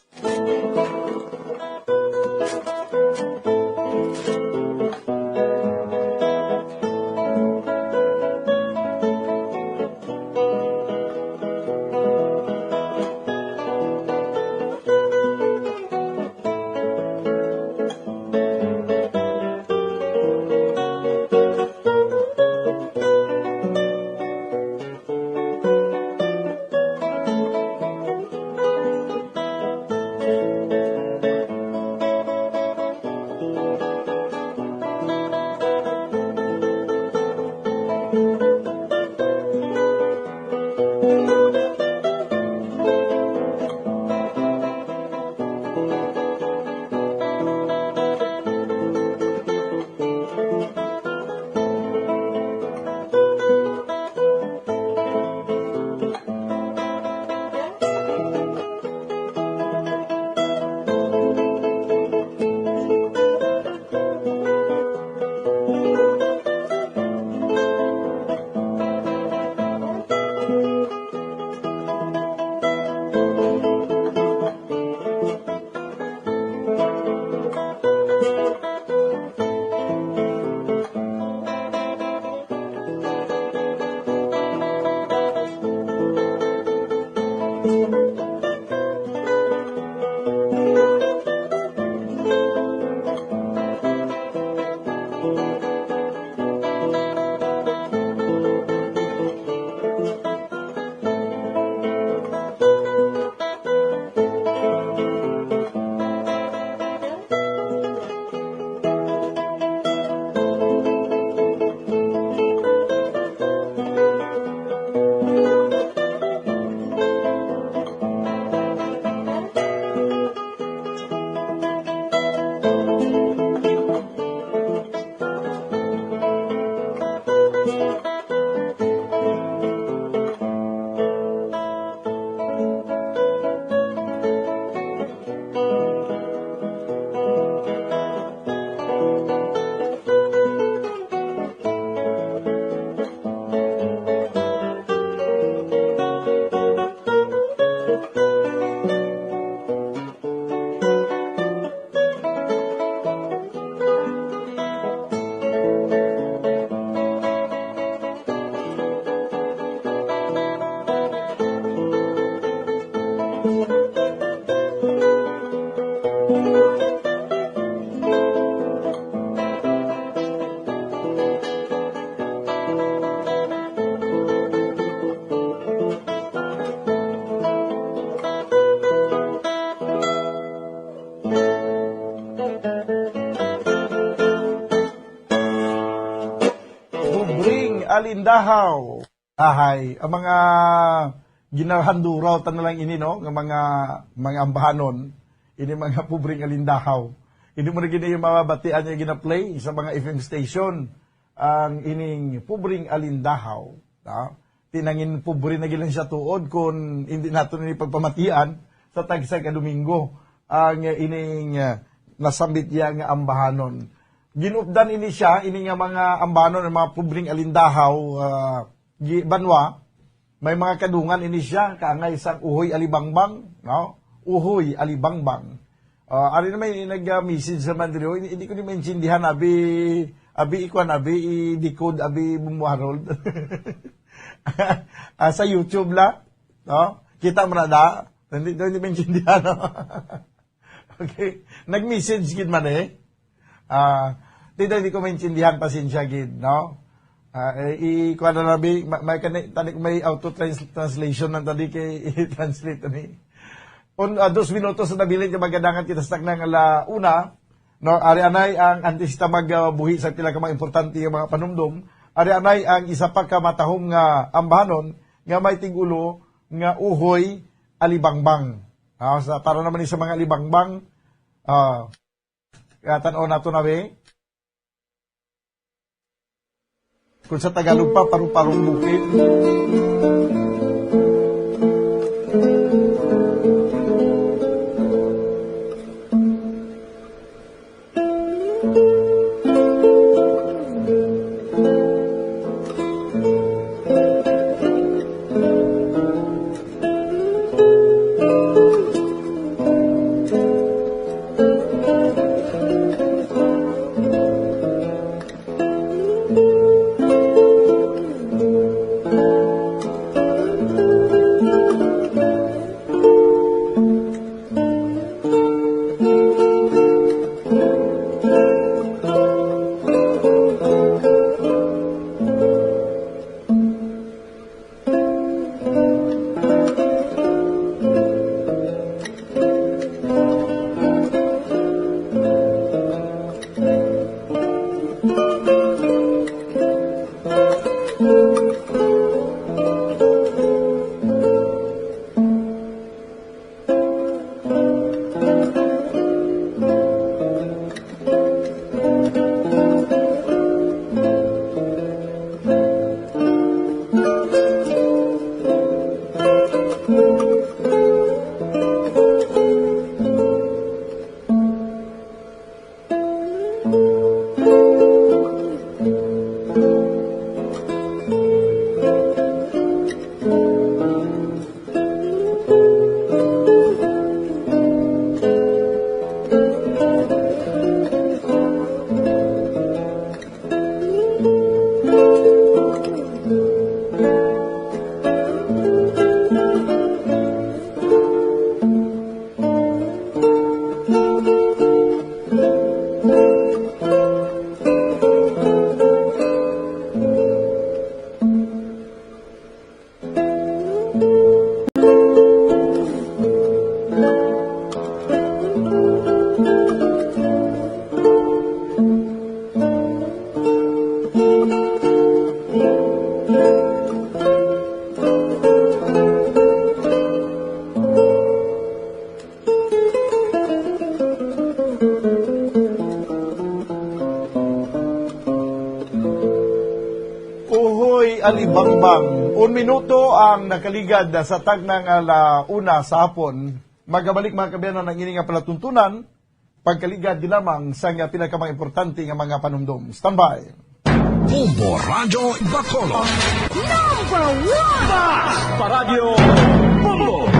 Alindahaw. Ahay, ang mga ginahanduraw tan lang ini, no, ng mga ambahanon, ini mga pubring alindahaw. Hindi mo na gina yung mababatian niya gina-play sa mga FM station ang ining pubring alindahaw. Tinangin pubring na gilang siya tuod kung hindi nato ni pagpamatian sa tagsa ka Domingo ang ining nasambit niya nga ambahanon. Ginupdan ini siya, ini nga mga ambanon, mga pubring alindahaw, banwa, may mga kadungan ini siya, kaangay isang uhoy alibangbang, no? Uhoy alibangbang. Ari naman nag-message sa Mandrio, hindi ko ni maintindihan, abi i-decode, abi bumuharold. Sa YouTube la, no? Kita mo na da, hindi maintindihan, no? Okay, nag-message gid man eh. Hindi ko maintindihan, pasensya gid, no? Ikuha na nabi, may auto-translation ng tadi kay i-translate ni. 2 minutos na nabilin yung magadangan kita sa taknang una, no, ari anay ang antisita magbuhi sa pila ka mga importante yung mga panumdum, ari anay ang isa pa ka matahong ambahanon nga may tigulo nga uhoy alibangbang. Para naman sa mga alibangbang, tanaw na ito nabi. Kung sa Tagalog pa, paru-parong bukid. Alibangbang. 1 minuto ang nakaligad sa tagnang una sa hapon. Magabalik mga kabiyanan ng ining palatuntunan, pagkaligad di lamang sa pinakamang importante nga mga panumdum. Standby. Bombo Radio Bacolod. Number 1! Paradyo Bombo!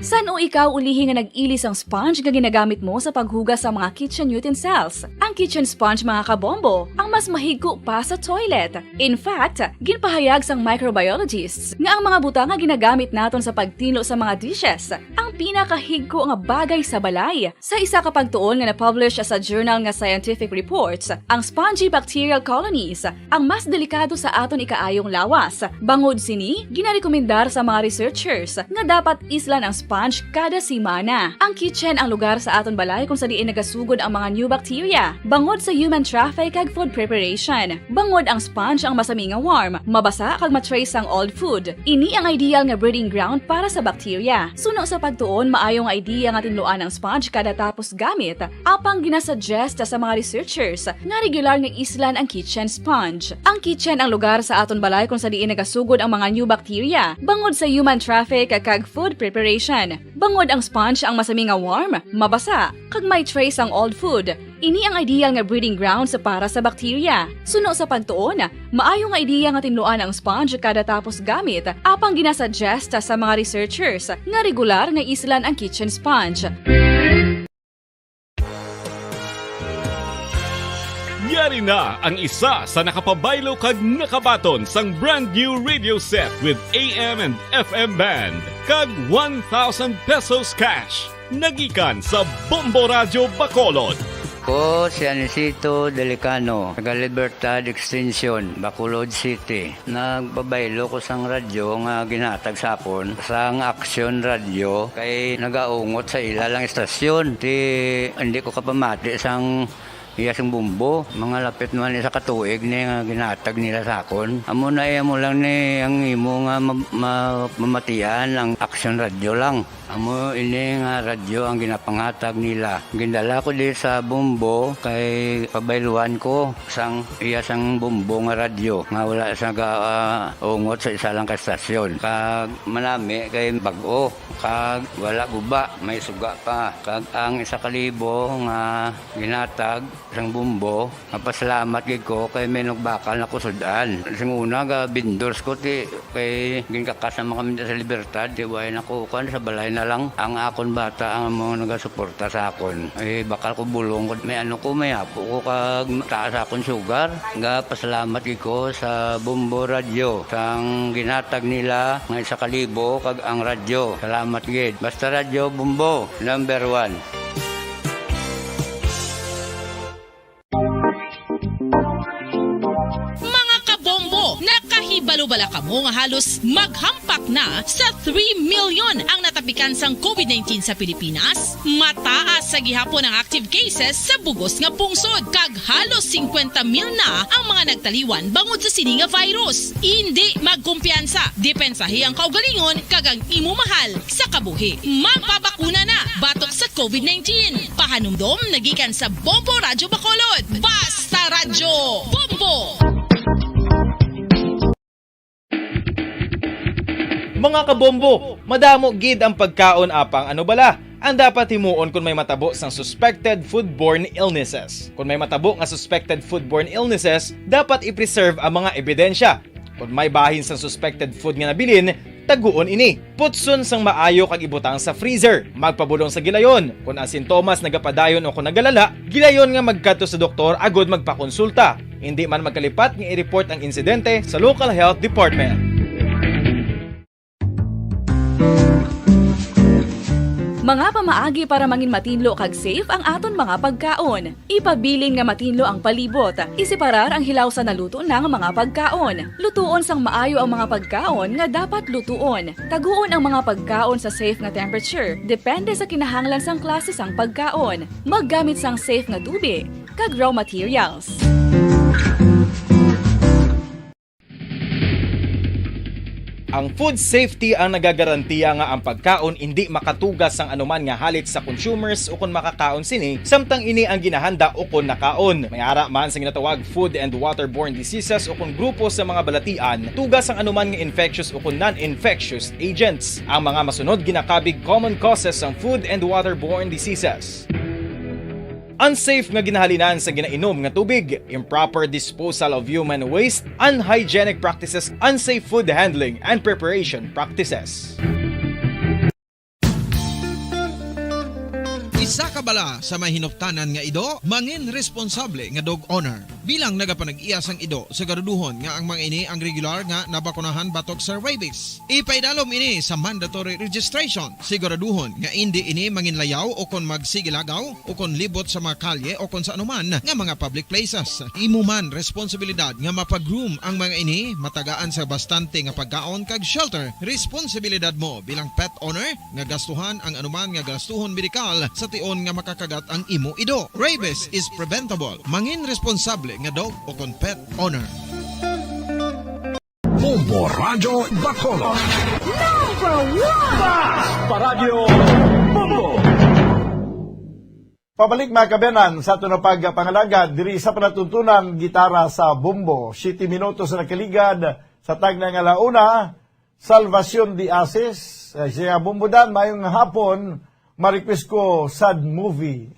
San o ikaw ulihi nga nag-ilis ang sponge nga ginagamit mo sa paghugas sa mga kitchen utensils? Ang kitchen sponge mga kabombo, ang mas mahigko pa sa toilet. In fact, ginpahayag sang microbiologists nga ang mga butang nga ginagamit naton sa pagtino sa mga dishes, ang pinakahigko nga bagay sa balay. Sa isa ka pagtuon nga na-publish sa journal nga Scientific Reports, ang spongy bacterial colonies ang mas delikado sa aton ikaayong lawas. Bangod sini, ginarekomendar sa mga researchers nga dapat islan ang sponge kada simana. Ang kitchen ang lugar sa aton balay kung sa diin nagasugod ang mga new bacteria. Bangod sa human traffic kag food preparation. Bangod ang sponge ang masami nga warm, mabasa kag matrace ang old food. Ini ang ideal nga breeding ground para sa bacteria. Suno sa pagtuon, maayong idea nga tinluan ang sponge kada tapos gamit. Apang ginasuggest sa mga researchers nga regular nga islan ang kitchen sponge. Ang kitchen ang lugar sa aton balay kung sa diin nagasugod ang mga new bacteria. Bangod sa human traffic kag food preparation. Bangod ang sponge ang masami nga warm, mabasa, kag may trace ang old food. Ini ang ideal nga breeding ground sa para sa bacteria. Suno sa pagtuon, maayo nga ideya nga tinluan ang sponge kada tapos gamit, apang ginasuggest sa mga researchers nga regular nga islan ang kitchen sponge. Yari na ang isa sa nakapabaylo kag nakabaton sang brand new radio set with AM and FM band kag 1,000 pesos cash. Nagikan sa Bombo Radio Bacolod. Ko si Anisito Delicano, taga Libertad Extension, Bacolod City. Nagbabaylo ko sang radyo nga ginatag sapon sang Action Radio kay nagaungot sa ilalang estasyon. Hindi ko kapamati sang iyasang bumbo, mga lapit naman sa katuig ni nga ginatag nila sakon. Amo na mo lang ni ang imo nga mamatian ang Action Radio lang. Amo ini nga radyo ang ginapangatag nila. Gindala ko di sa bumbo kay pabayluan ko sang iyasang bumbo nga radyo nga wala sa ungot sa isa lang ka estasyon. Kag manami kay bag-o, kag wala guba, may suga pa. Kag ang 1,000 nga ginatag sang bumbo, mapasalamat gid ko kay may nagbakal na kusudan. Sing una ga bindors ko ti kay ginkakasama kami sa Libertad, di way nako kan sa balay na lang ang akon bata ang mga nagasuporta sa akon. Bakal ko bulong ko may may apo ko kag taas akon sugar. Nga pasalamat gid ko sa Bumbo Radio sang ginatag nila nga 1,000 kag ang radyo. Salamat gid. Basta Radio Bumbo number 1. Nakahibalo-bala ka mo nga halos maghampak na sa 3 million ang natapikan sang COVID-19 sa Pilipinas. Mataas sa gihapon ang active cases sa bugos nga pungsod kag halos 50,000 na ang mga nagtaliwan bangod sa sini nga virus. Hindi magkumpiyansa, depensahi ang kaugalingon kag ang imo mahal sa kabuhi. Magpabakuna na batok sa COVID-19. Pahanumdom nagikan sa Bombo Radyo Bacolod. Basta Radyo Bombo! Mga kabombo, madamo gid ang pagkaon apang ano bala. Ang dapat himuon kung may matabo sang suspected foodborne illnesses. Kung may matabo nga suspected foodborne illnesses, dapat i-preserve ang mga ebidensya. Kung may bahin sang suspected food nga nabilin, taguon ini. Putson sang maayo kag ibutang sa freezer. Magpabulong sa gilayon. Kung ang sintomas nagapadayon o kung nagalala, gilayon nga magkadto sa doktor agud magpakonsulta. Hindi man magkalipat nga i-report ang insidente sa local health department. Mga pamaagi para mangin matinlo kag safe ang aton mga pagkaon. Ipabilin nga matinlo ang palibot. Isiparar ang hilaw sa naluto na nga mga pagkaon. Lutuon sang maayo ang mga pagkaon nga dapat lutuon. Taguon ang mga pagkaon sa safe nga temperature. Depende sa kinahanglan sang klase sang pagkaon. Maggamit sang safe nga tubig kag raw materials. Ang food safety ang nagagarantiya nga ang pagkaon hindi makatugas sang anuman nga halit sa consumers o kung makakaon sini, samtang ini ang ginahanda o kung nakaon. May ara man sa ginatawag food and waterborne diseases o kung grupo sa mga balatian, tugas ang anuman nga infectious o kung non-infectious agents. Ang mga masunod ginakabig common causes ng food and waterborne diseases. Unsafe nga ginahalinan sa ginainom nga tubig, improper disposal of human waste, unhygienic practices, unsafe food handling and preparation practices. Isa ka bala sa may hinuptanan nga ido, mangin responsable nga dog owner. Bilang nagapanag-iyas ang ido, siguraduhon nga ang mga ini ang regular nga nabakunahan batok sa rabies. Ipaidalom ini sa mandatory registration. Siguraduhon nga hindi ini manginlayaw o kon magsigilagaw o kon libot sa mga kalye o kon sa anuman nga mga public places. Imo man responsibilidad nga mapag-groom ang mga ini, matagaan sa bastante nga pagkaon kag shelter. Responsibilidad mo bilang pet owner nga gastuhan ang anuman nga gastuhon medikal sa tion nga makakagat ang imo ido. Rabies is preventable. Mangin responsable nga dog o kon pet owner. Bombo Radyo Bacolod. Number 1! Paradyo Bombo! Pabalik mga kabenan sa ito na pagpangalagad diri sa panatuntunan gitara sa Bumbo. 7 minutos na kaligad sa tag na nga launa, Salvacion de Ases. Siya Bumbudan, mayong hapon, ma-request ko sad movie.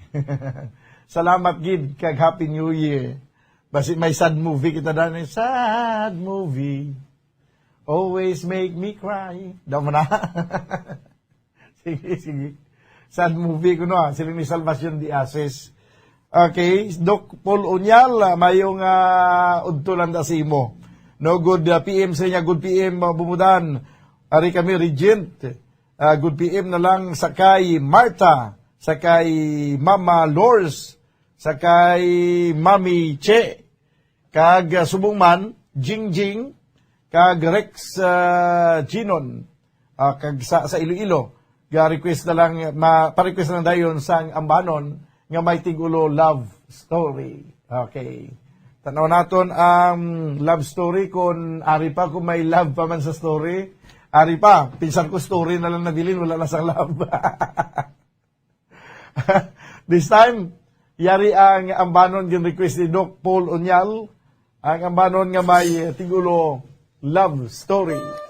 Salamat gid kag Happy New Year. Basi may sad movie kita dani, sad movie. Always make me cry. Daw mo na. Sige. Sad movie ko no, sila ni Salvacion de Ases. Okay, Doc Paul Unyal, mayong udtulan da simo. No, good PM sa inyo, good PM Bumudan. Ari kami Regent. Good PM na lang sa kay Marta, sa kay Mama Lors, sakay Mami Che, kag subong man, Jingjing, kag Rex Ginon, kag sa Iloilo. Ga-request na lang, pa-request na lang dayon sang ambanon nga may tigulo love story. Okay. Tanaw naton ang love story kung ari pa, kung may love pa man sa story. Ari pa, pinsan ko story na lang nabilin, wala na sang love. This time, yari ang ambanon yung request ni Doc Paul Onyal, ang ambanon nga may tigulo love story.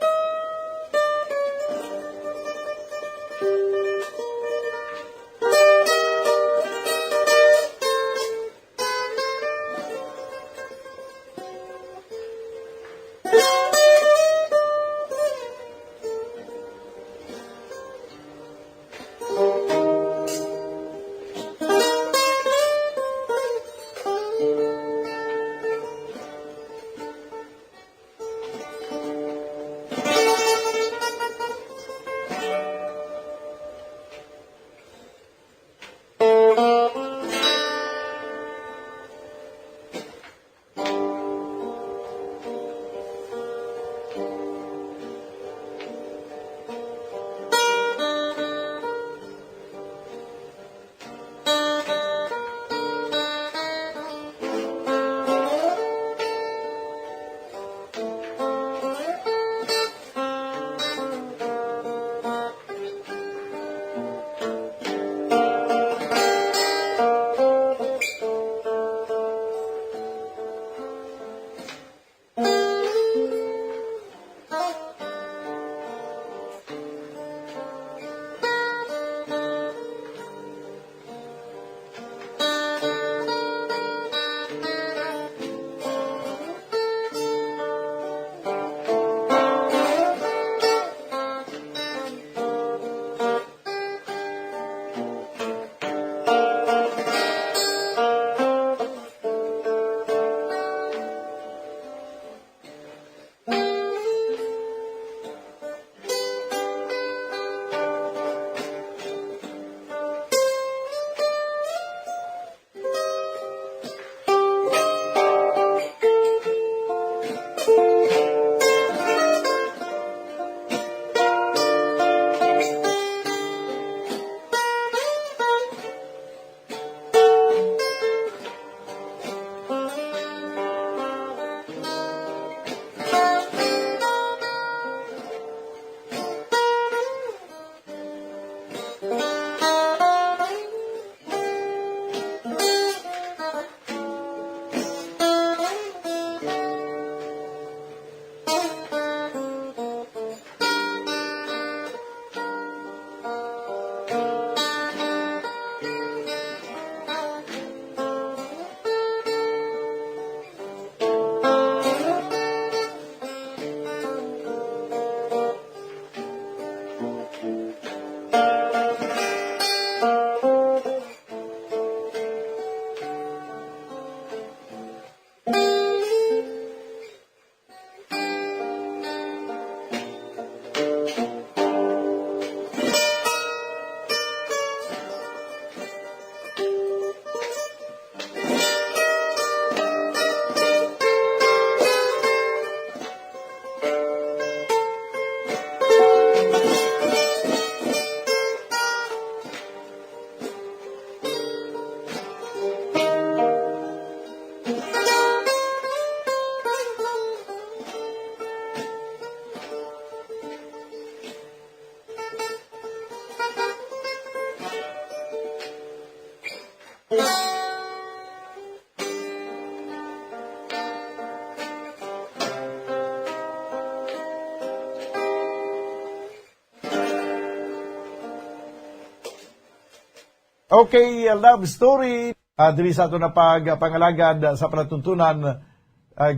Okay, love story. Diri sa ito na pagpangalagad sa palatuntunan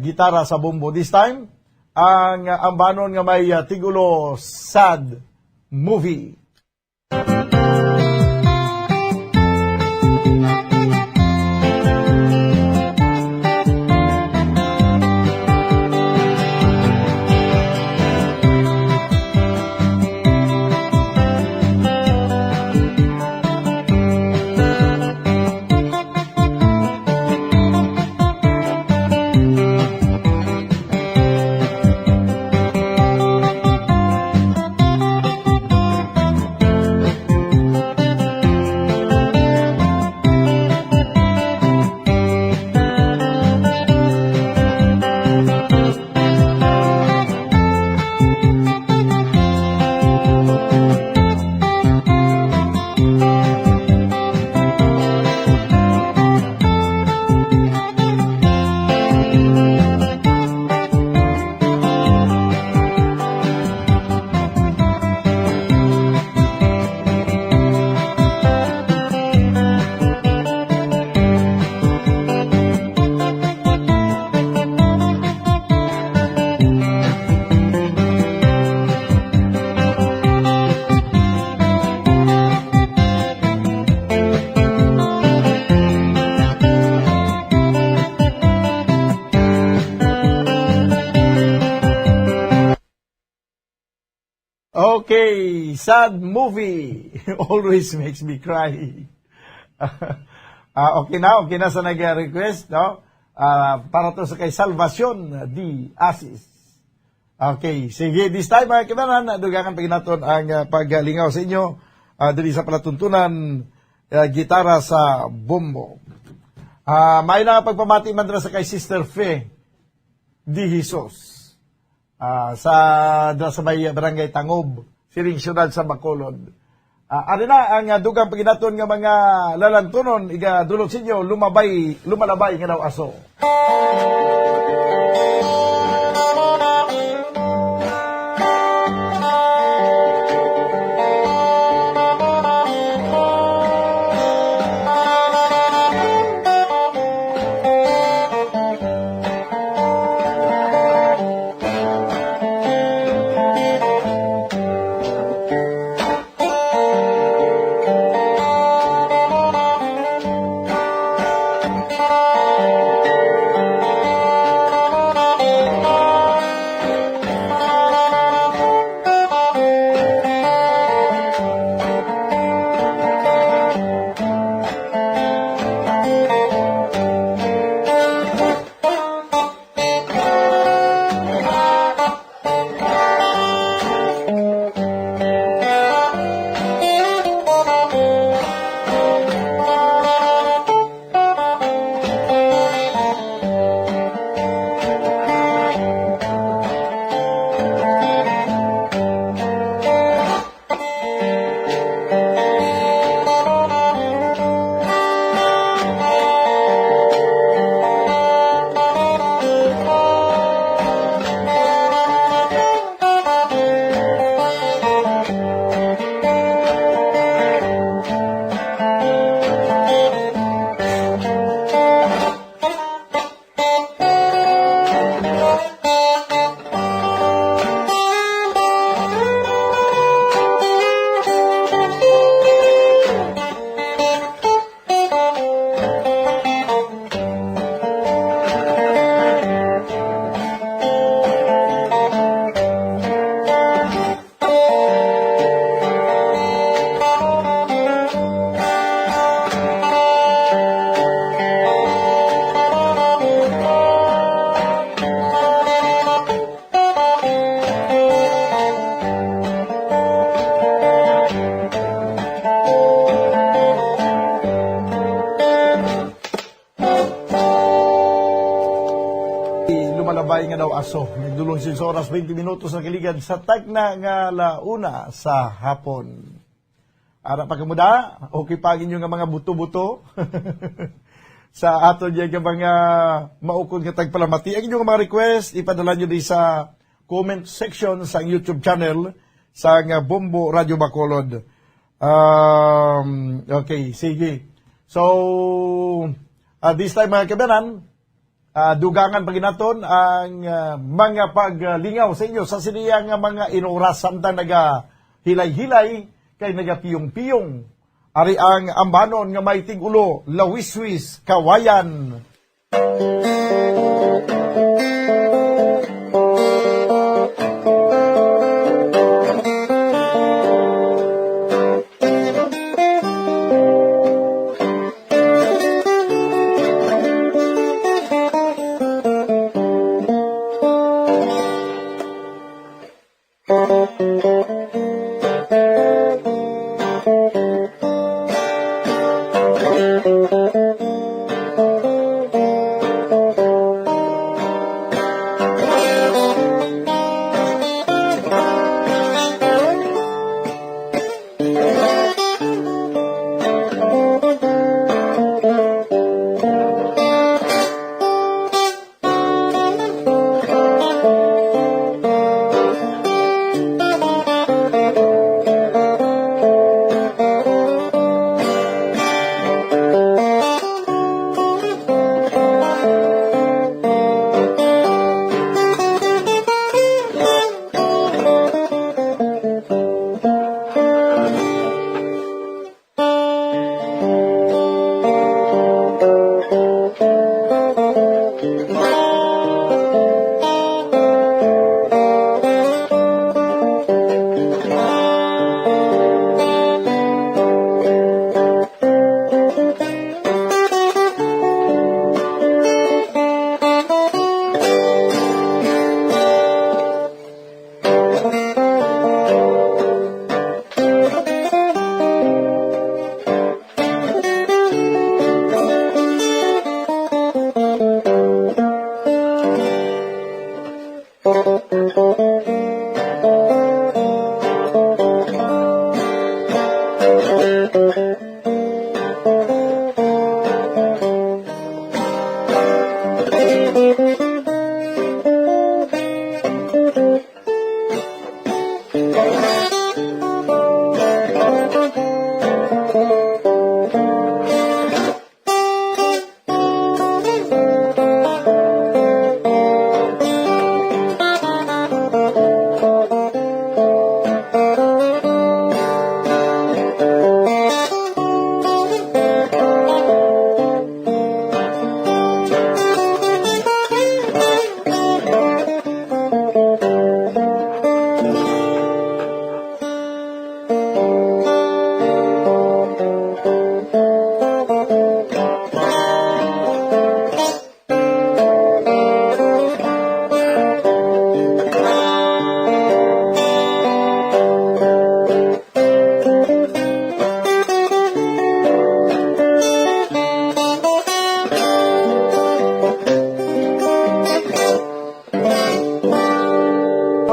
gitara sa bombo. This time, ang ambanon nga may tigulo sad movie. Okay, sad movie always makes me cry. Okay na sa nag-request, no? Para to sa kay Salvacion di Asis. Okay, sige, this time mga kibanan, dugangan paginaton ang paglingaw sa inyo diri sa palatuntunan gitara sa bombo. May na pagpamati man dira sa kay Sister Fe di Jesus. Sa may barangay Tangob, siring syudad sa Bacolod. Ano na ang dugang paginaton nga mga lalantunon iga dulot sa inyo lumalabay nga daw aso. Lumalabay nga daw aso. Nagdulong 6 oras 20 minutos na kiligad sa tagna nga launa sa hapon. Ara pa kamuda, okay pa inyo nga mga buto-buto. Sa aton yung mga maukod nga tagpalamati. Ang inyong mga request, ipadala nyo di sa comment section sa YouTube channel sa nga Bombo Radio Bacolod. Okay, sige. So, this time mga kabanan, dugangan paginaton ang mga paglingaw sa inyo sa siniyang mga inoras samtang naga hilay-hilay kay naga piyong-piyong. Ari ang ambanon nga may tigulo, lawiswis, kawayan.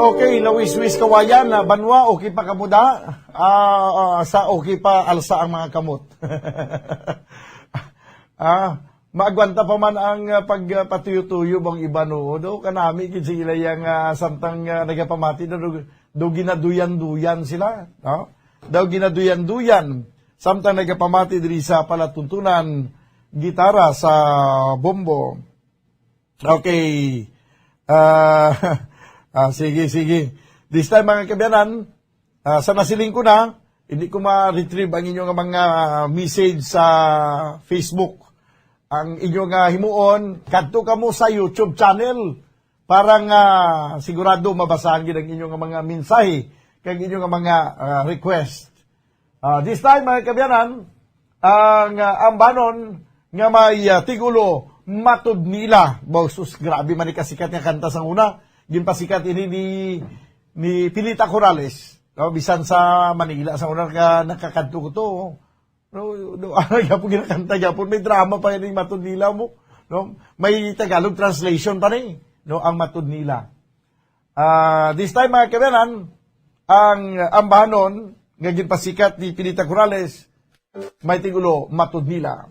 Okay, lawis-wis kawayan, banwa, okay pa kamuda, sa okay pa alsa ang mga kamot. Maagwanta pa man ang pagpatuyo-tuyo bang iba no, do kanami kin sila yang santang nagapamati do ginaduyan-duyan sila, no? Daw ginaduyan-duyan samtang nagapamati diri sa palatuntunan gitara sa bombo. Okay. Sige. This time mga kabiyanan, sa nasiling ko na, hindi ko ma-retrieve ang inyong mga message sa Facebook. Ang inyong himuon, kadto ka mo sa YouTube channel para sigurado mabasahan ang inyong mga mensahe kag inyong mga request. This time mga kabiyanan, ang ambanon nga may tigulo matud nila. Sus, grabe man kasikat nga kanta sa una. Ginpasikat ini ni Pilita Corrales, no, bisan sa Manila sa una ka nakakanto ko to. No, yapon ginakanta yapon, may drama pa yung matud nila mo, no? May Tagalog translation pa ni, no, ang matud nila. This time mga kabayan, ang ambanon nga ginpasikat ni Pilita Corrales may tigulo matud nila.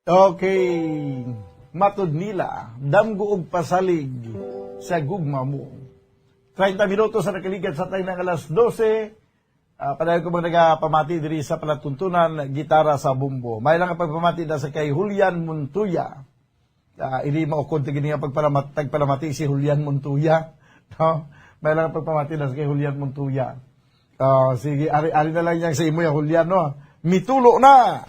Okay, matud nila, damgo og pasalig sa gugma mo. 30 minutos sa nakaligat sa tayo ng alas 12. Padayon ko bang nagapamati diri sa palatuntunan, gitara sa bumbo. May lang ang pagpamati na sa kay Julian Montuya. Hindi maukod tigin nga pagpalamati si Julian Montuya. No? May lang ang pagpamati na sa kay Julian Montuya. Sige, ari na lang yan sa imo ya Julian, no? Mitulo na!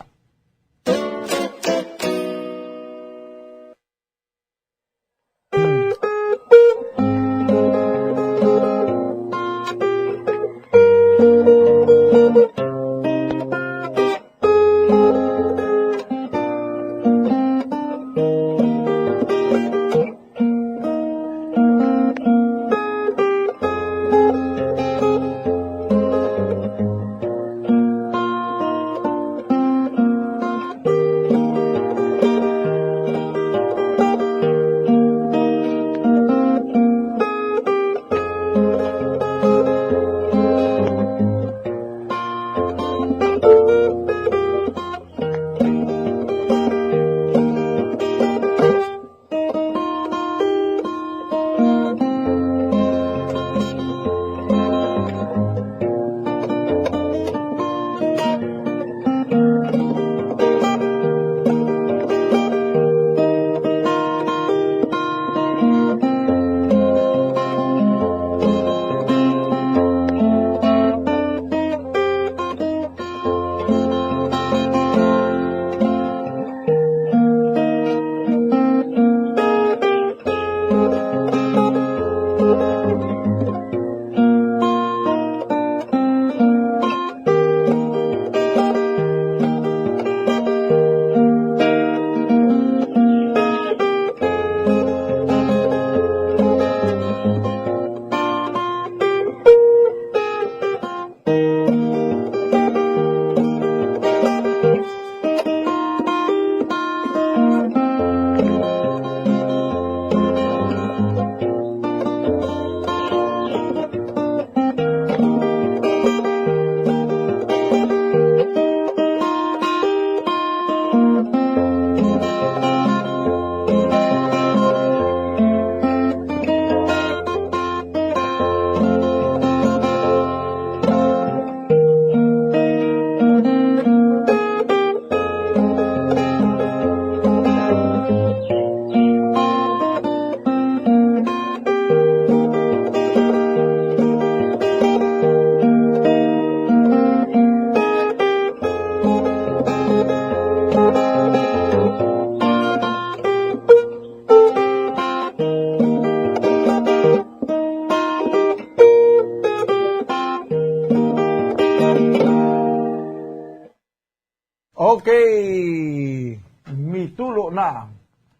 Okay, mitulo na.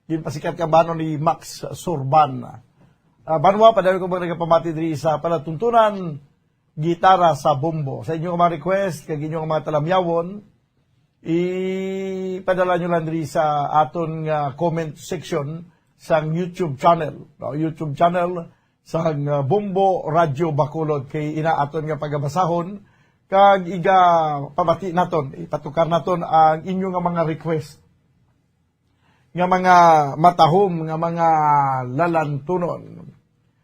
Ginpasikat ka banon ni Max Surban. Banwa, padayon ko ba nagpamati diri sa palatuntunan, gitara sa bumbo. Sa inyong mga request, kag inyong mga talamyawon, ipadala nyo lang diri sa aton comment section sa YouTube channel. YouTube channel sa Bumbo Radio Bacolod. Kay inaaton nga pagabasahon, kag iga pamati naton, ipatukar naton ang inyong mga request nga mga matahom, nga mga lalantunon.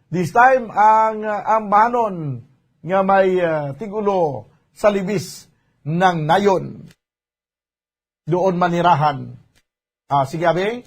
This time, ang ambanon nga may tigulo sa libis ng nayon. Doon manirahan. Sige, Abe.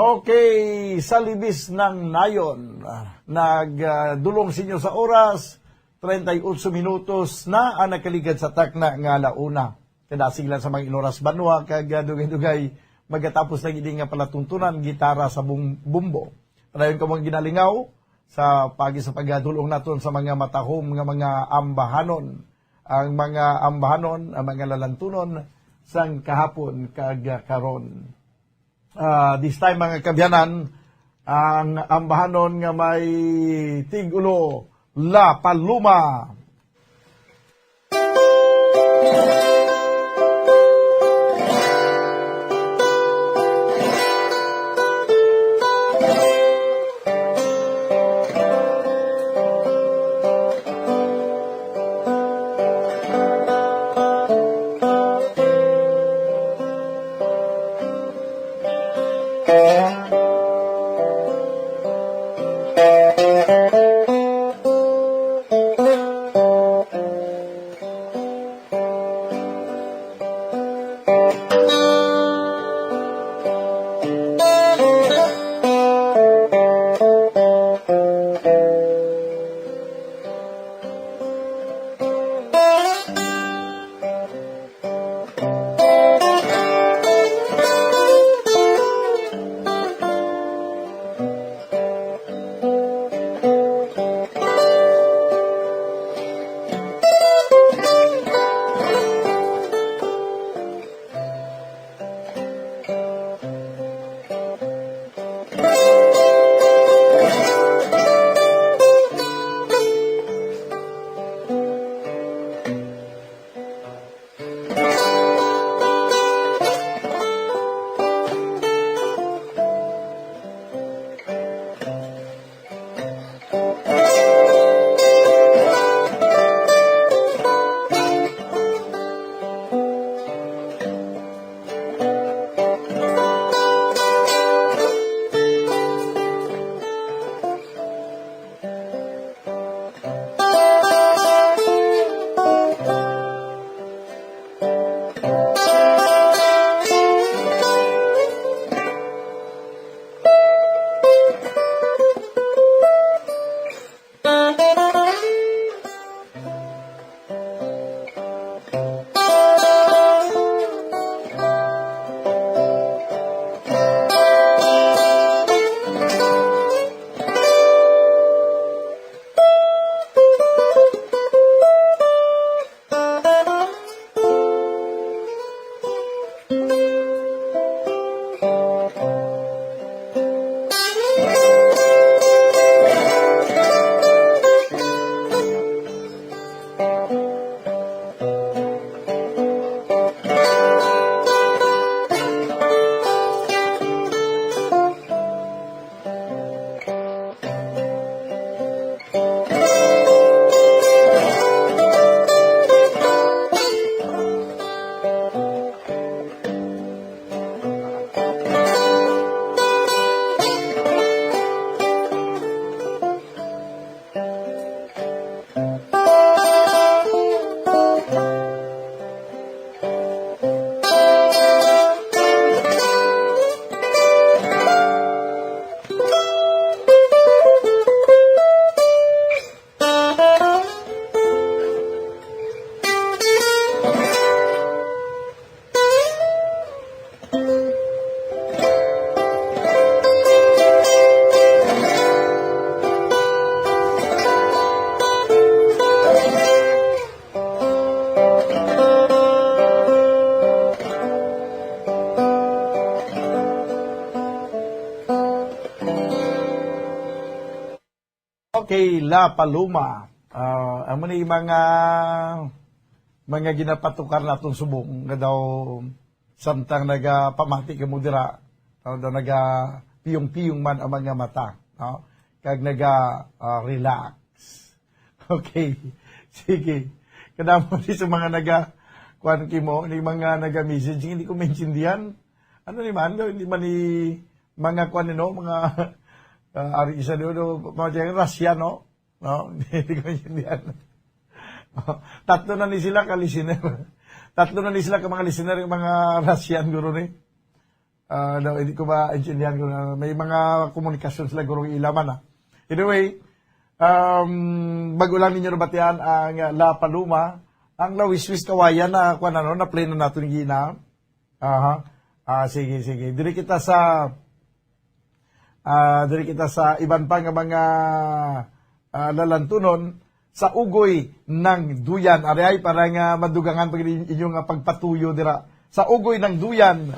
Okay, sa libis ng nayon, nagdulong sinyo sa oras, 38 minutos na ang nakaligad sa takna nga launa. Kadasig lang sa mga inoras banwa, kag dugay-dugay, magatapos na gini nga palatuntunan, gitara sa bumbo. Padayon ka mga ginalingaw, sa pagdulong naton sa mga matahom nga mga ambahanon. Ang mga ambahanon, ang mga lalantunon, sang kahapon kag karon. This time mga kabyanan, ang ambahanon nga may tigulo, La Paloma. Okay, La Paloma. Amo ni mga ginapatukar natong subong nga daw samtang nagapamati ka mo dira, daw naga piyong-piyong man ang mga mata, no? Kag relax. Okay. Sige. Kadamo ni sa mga kuan kimo, ni mga naga-message, hindi ko maintindihan. Ano ni man, hindi man ni mga kuan mga ari isa doon, mga Russia, no? Hindi ko maintindihan. Tatlo na ni sila ka listener. Tatlo na ni sila ka mga listener, yung mga Russian guro ni. Hindi ko ma-intindihan kung may mga komunikasyon sila gurong ilaman. Anyway, bago lang ninyo nabatian ang La Paloma, ang lawiswis kawayan na na play na natin gina. Sige. Diri kita sa iban pa nga mga lalantunon sa ugoy ng duyan. Ari ay para nga madugangan pag inyong pagpatuyo dira. Sa ugoy ng duyan.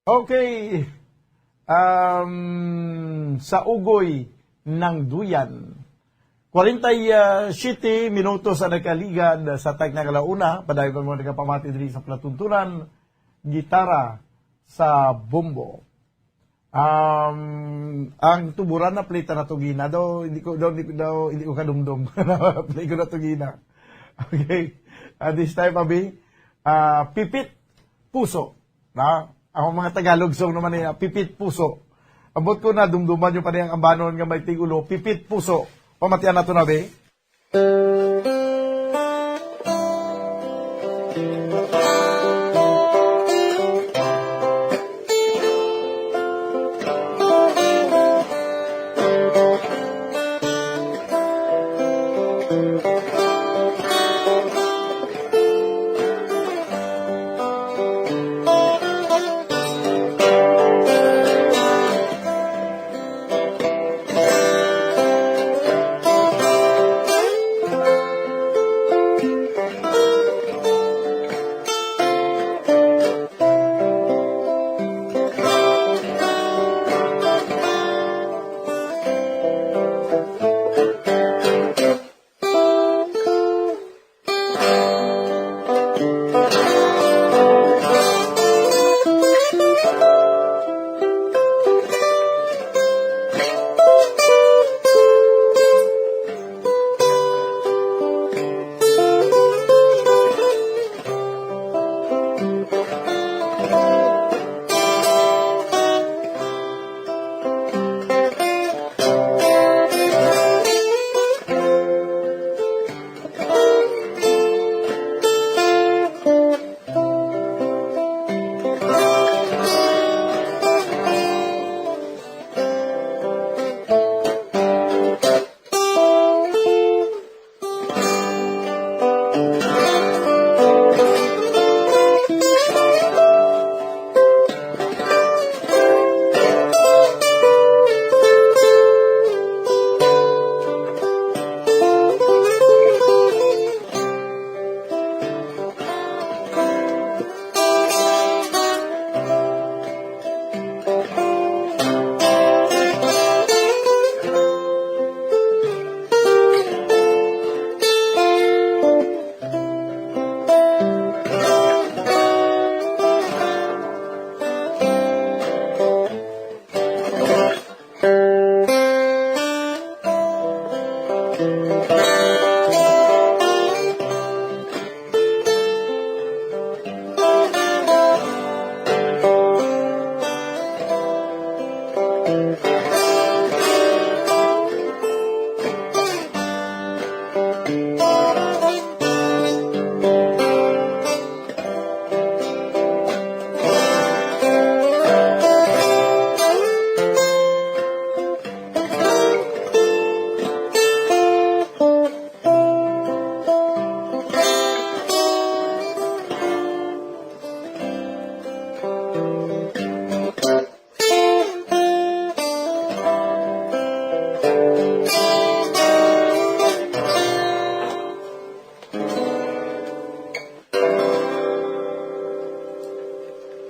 Okay. Sa ugoy ng duyan. 47 minutos ang nakaligad sa tag na kalauna. Padayon pa mo nagapamati diri sa platuntunan. Gitara sa bombo. Ang tuburan na play na tugina daw hindi ko kadumdum. Play ko na tugina. Okay. This time abi pipit puso. Na ako mga Tagalog song naman niya, pipit puso. Abot ko na dumduman yung panayang ambanon nga may tigulo, pipit puso. Pamatian na to na be.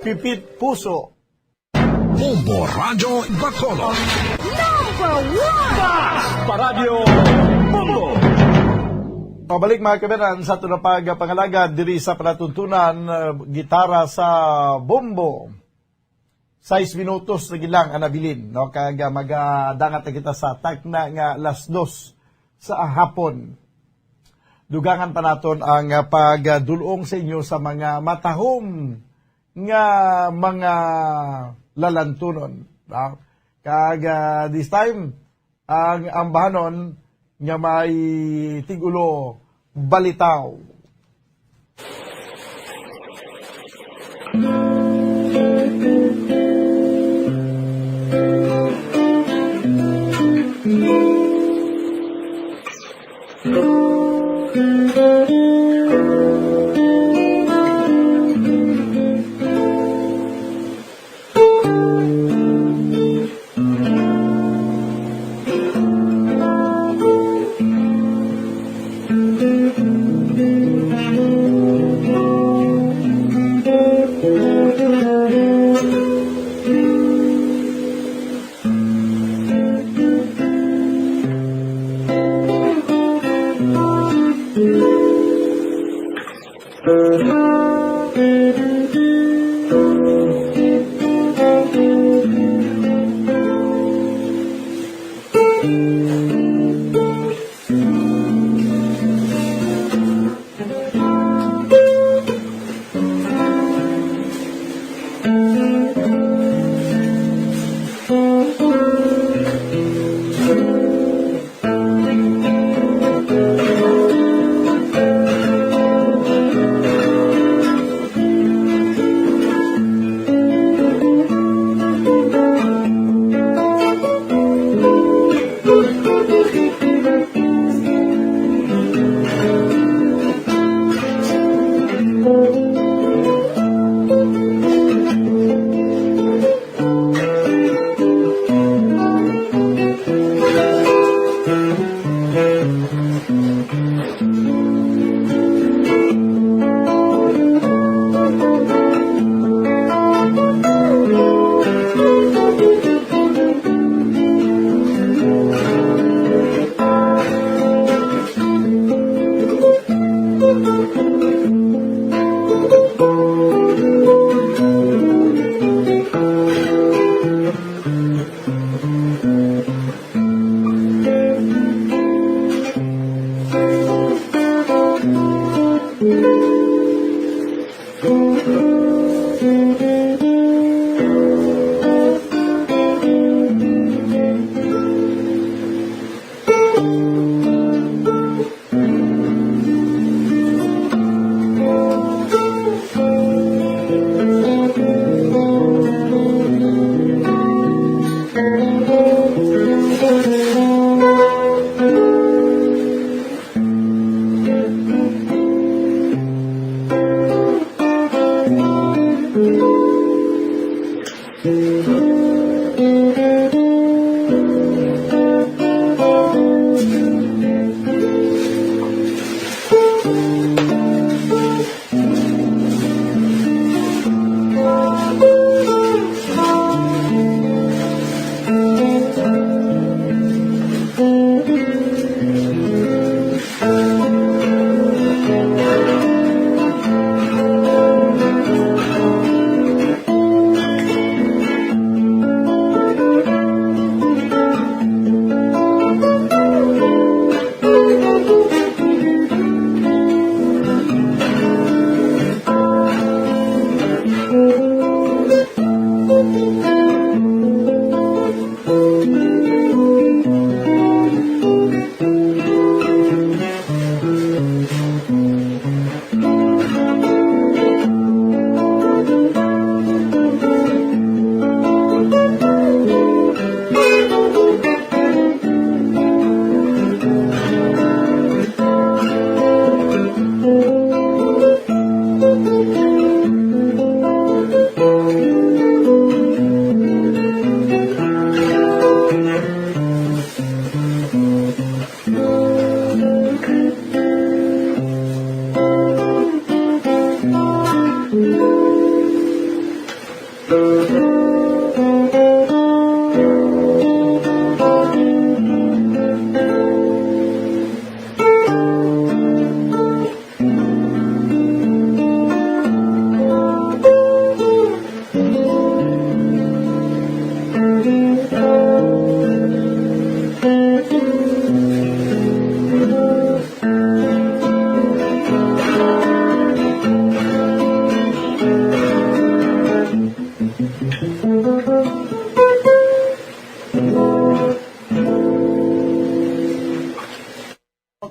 Pipit Puso. Bombo Radyo Bacolod. Paradyo Bombo. Pabalik mga kabayan sa ito na pangalaga diri sa palatuntunan gitara sa Bombo. 6 minutos na gilang ang nabilin. No? Kag magadangat na kita sa takna nga alas 2 sa hapon. Dugangan pa naton ang pagdulong sa inyo sa mga matahom nga mga lalantunon. No? Kag this time, ang ambahanon nga may tigulo balitaw.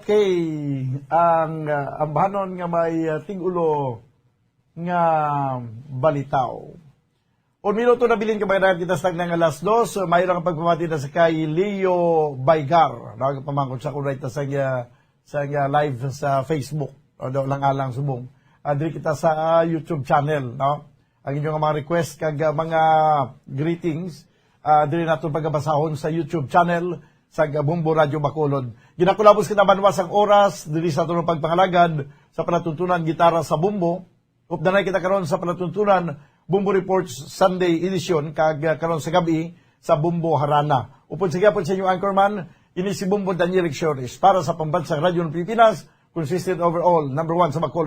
Okay, ang ambahanon nga may tingulo nga balitaw. Un minuto na bilin ka ba kita sa ng alas 2, mayroon ang pagpamati na sa kay Leo Baygar. Nagpamangkot sa kunay sa live sa Facebook. O daw lang alang subong. Diri kita sa YouTube channel, no? Ang inyong mga request kag mga greetings, diri nato pagabasahon sa YouTube channel sa Bumbo Radio Bacolod. Ginakulabos kita banwas ang oras diri sa tunong pagpangalagad sa panatuntunan gitara sa Bumbo. Updanay kita karon sa panatuntunan Bumbo Reports Sunday edition kag karon sa gabi sa Bumbo Harana. Upod sa gyapon sa inyong anchorman, ini si Bumbo Daniel Ixiones para sa Pambansang Radyo ng Pilipinas, consistent overall, number 1 sa Bacolod.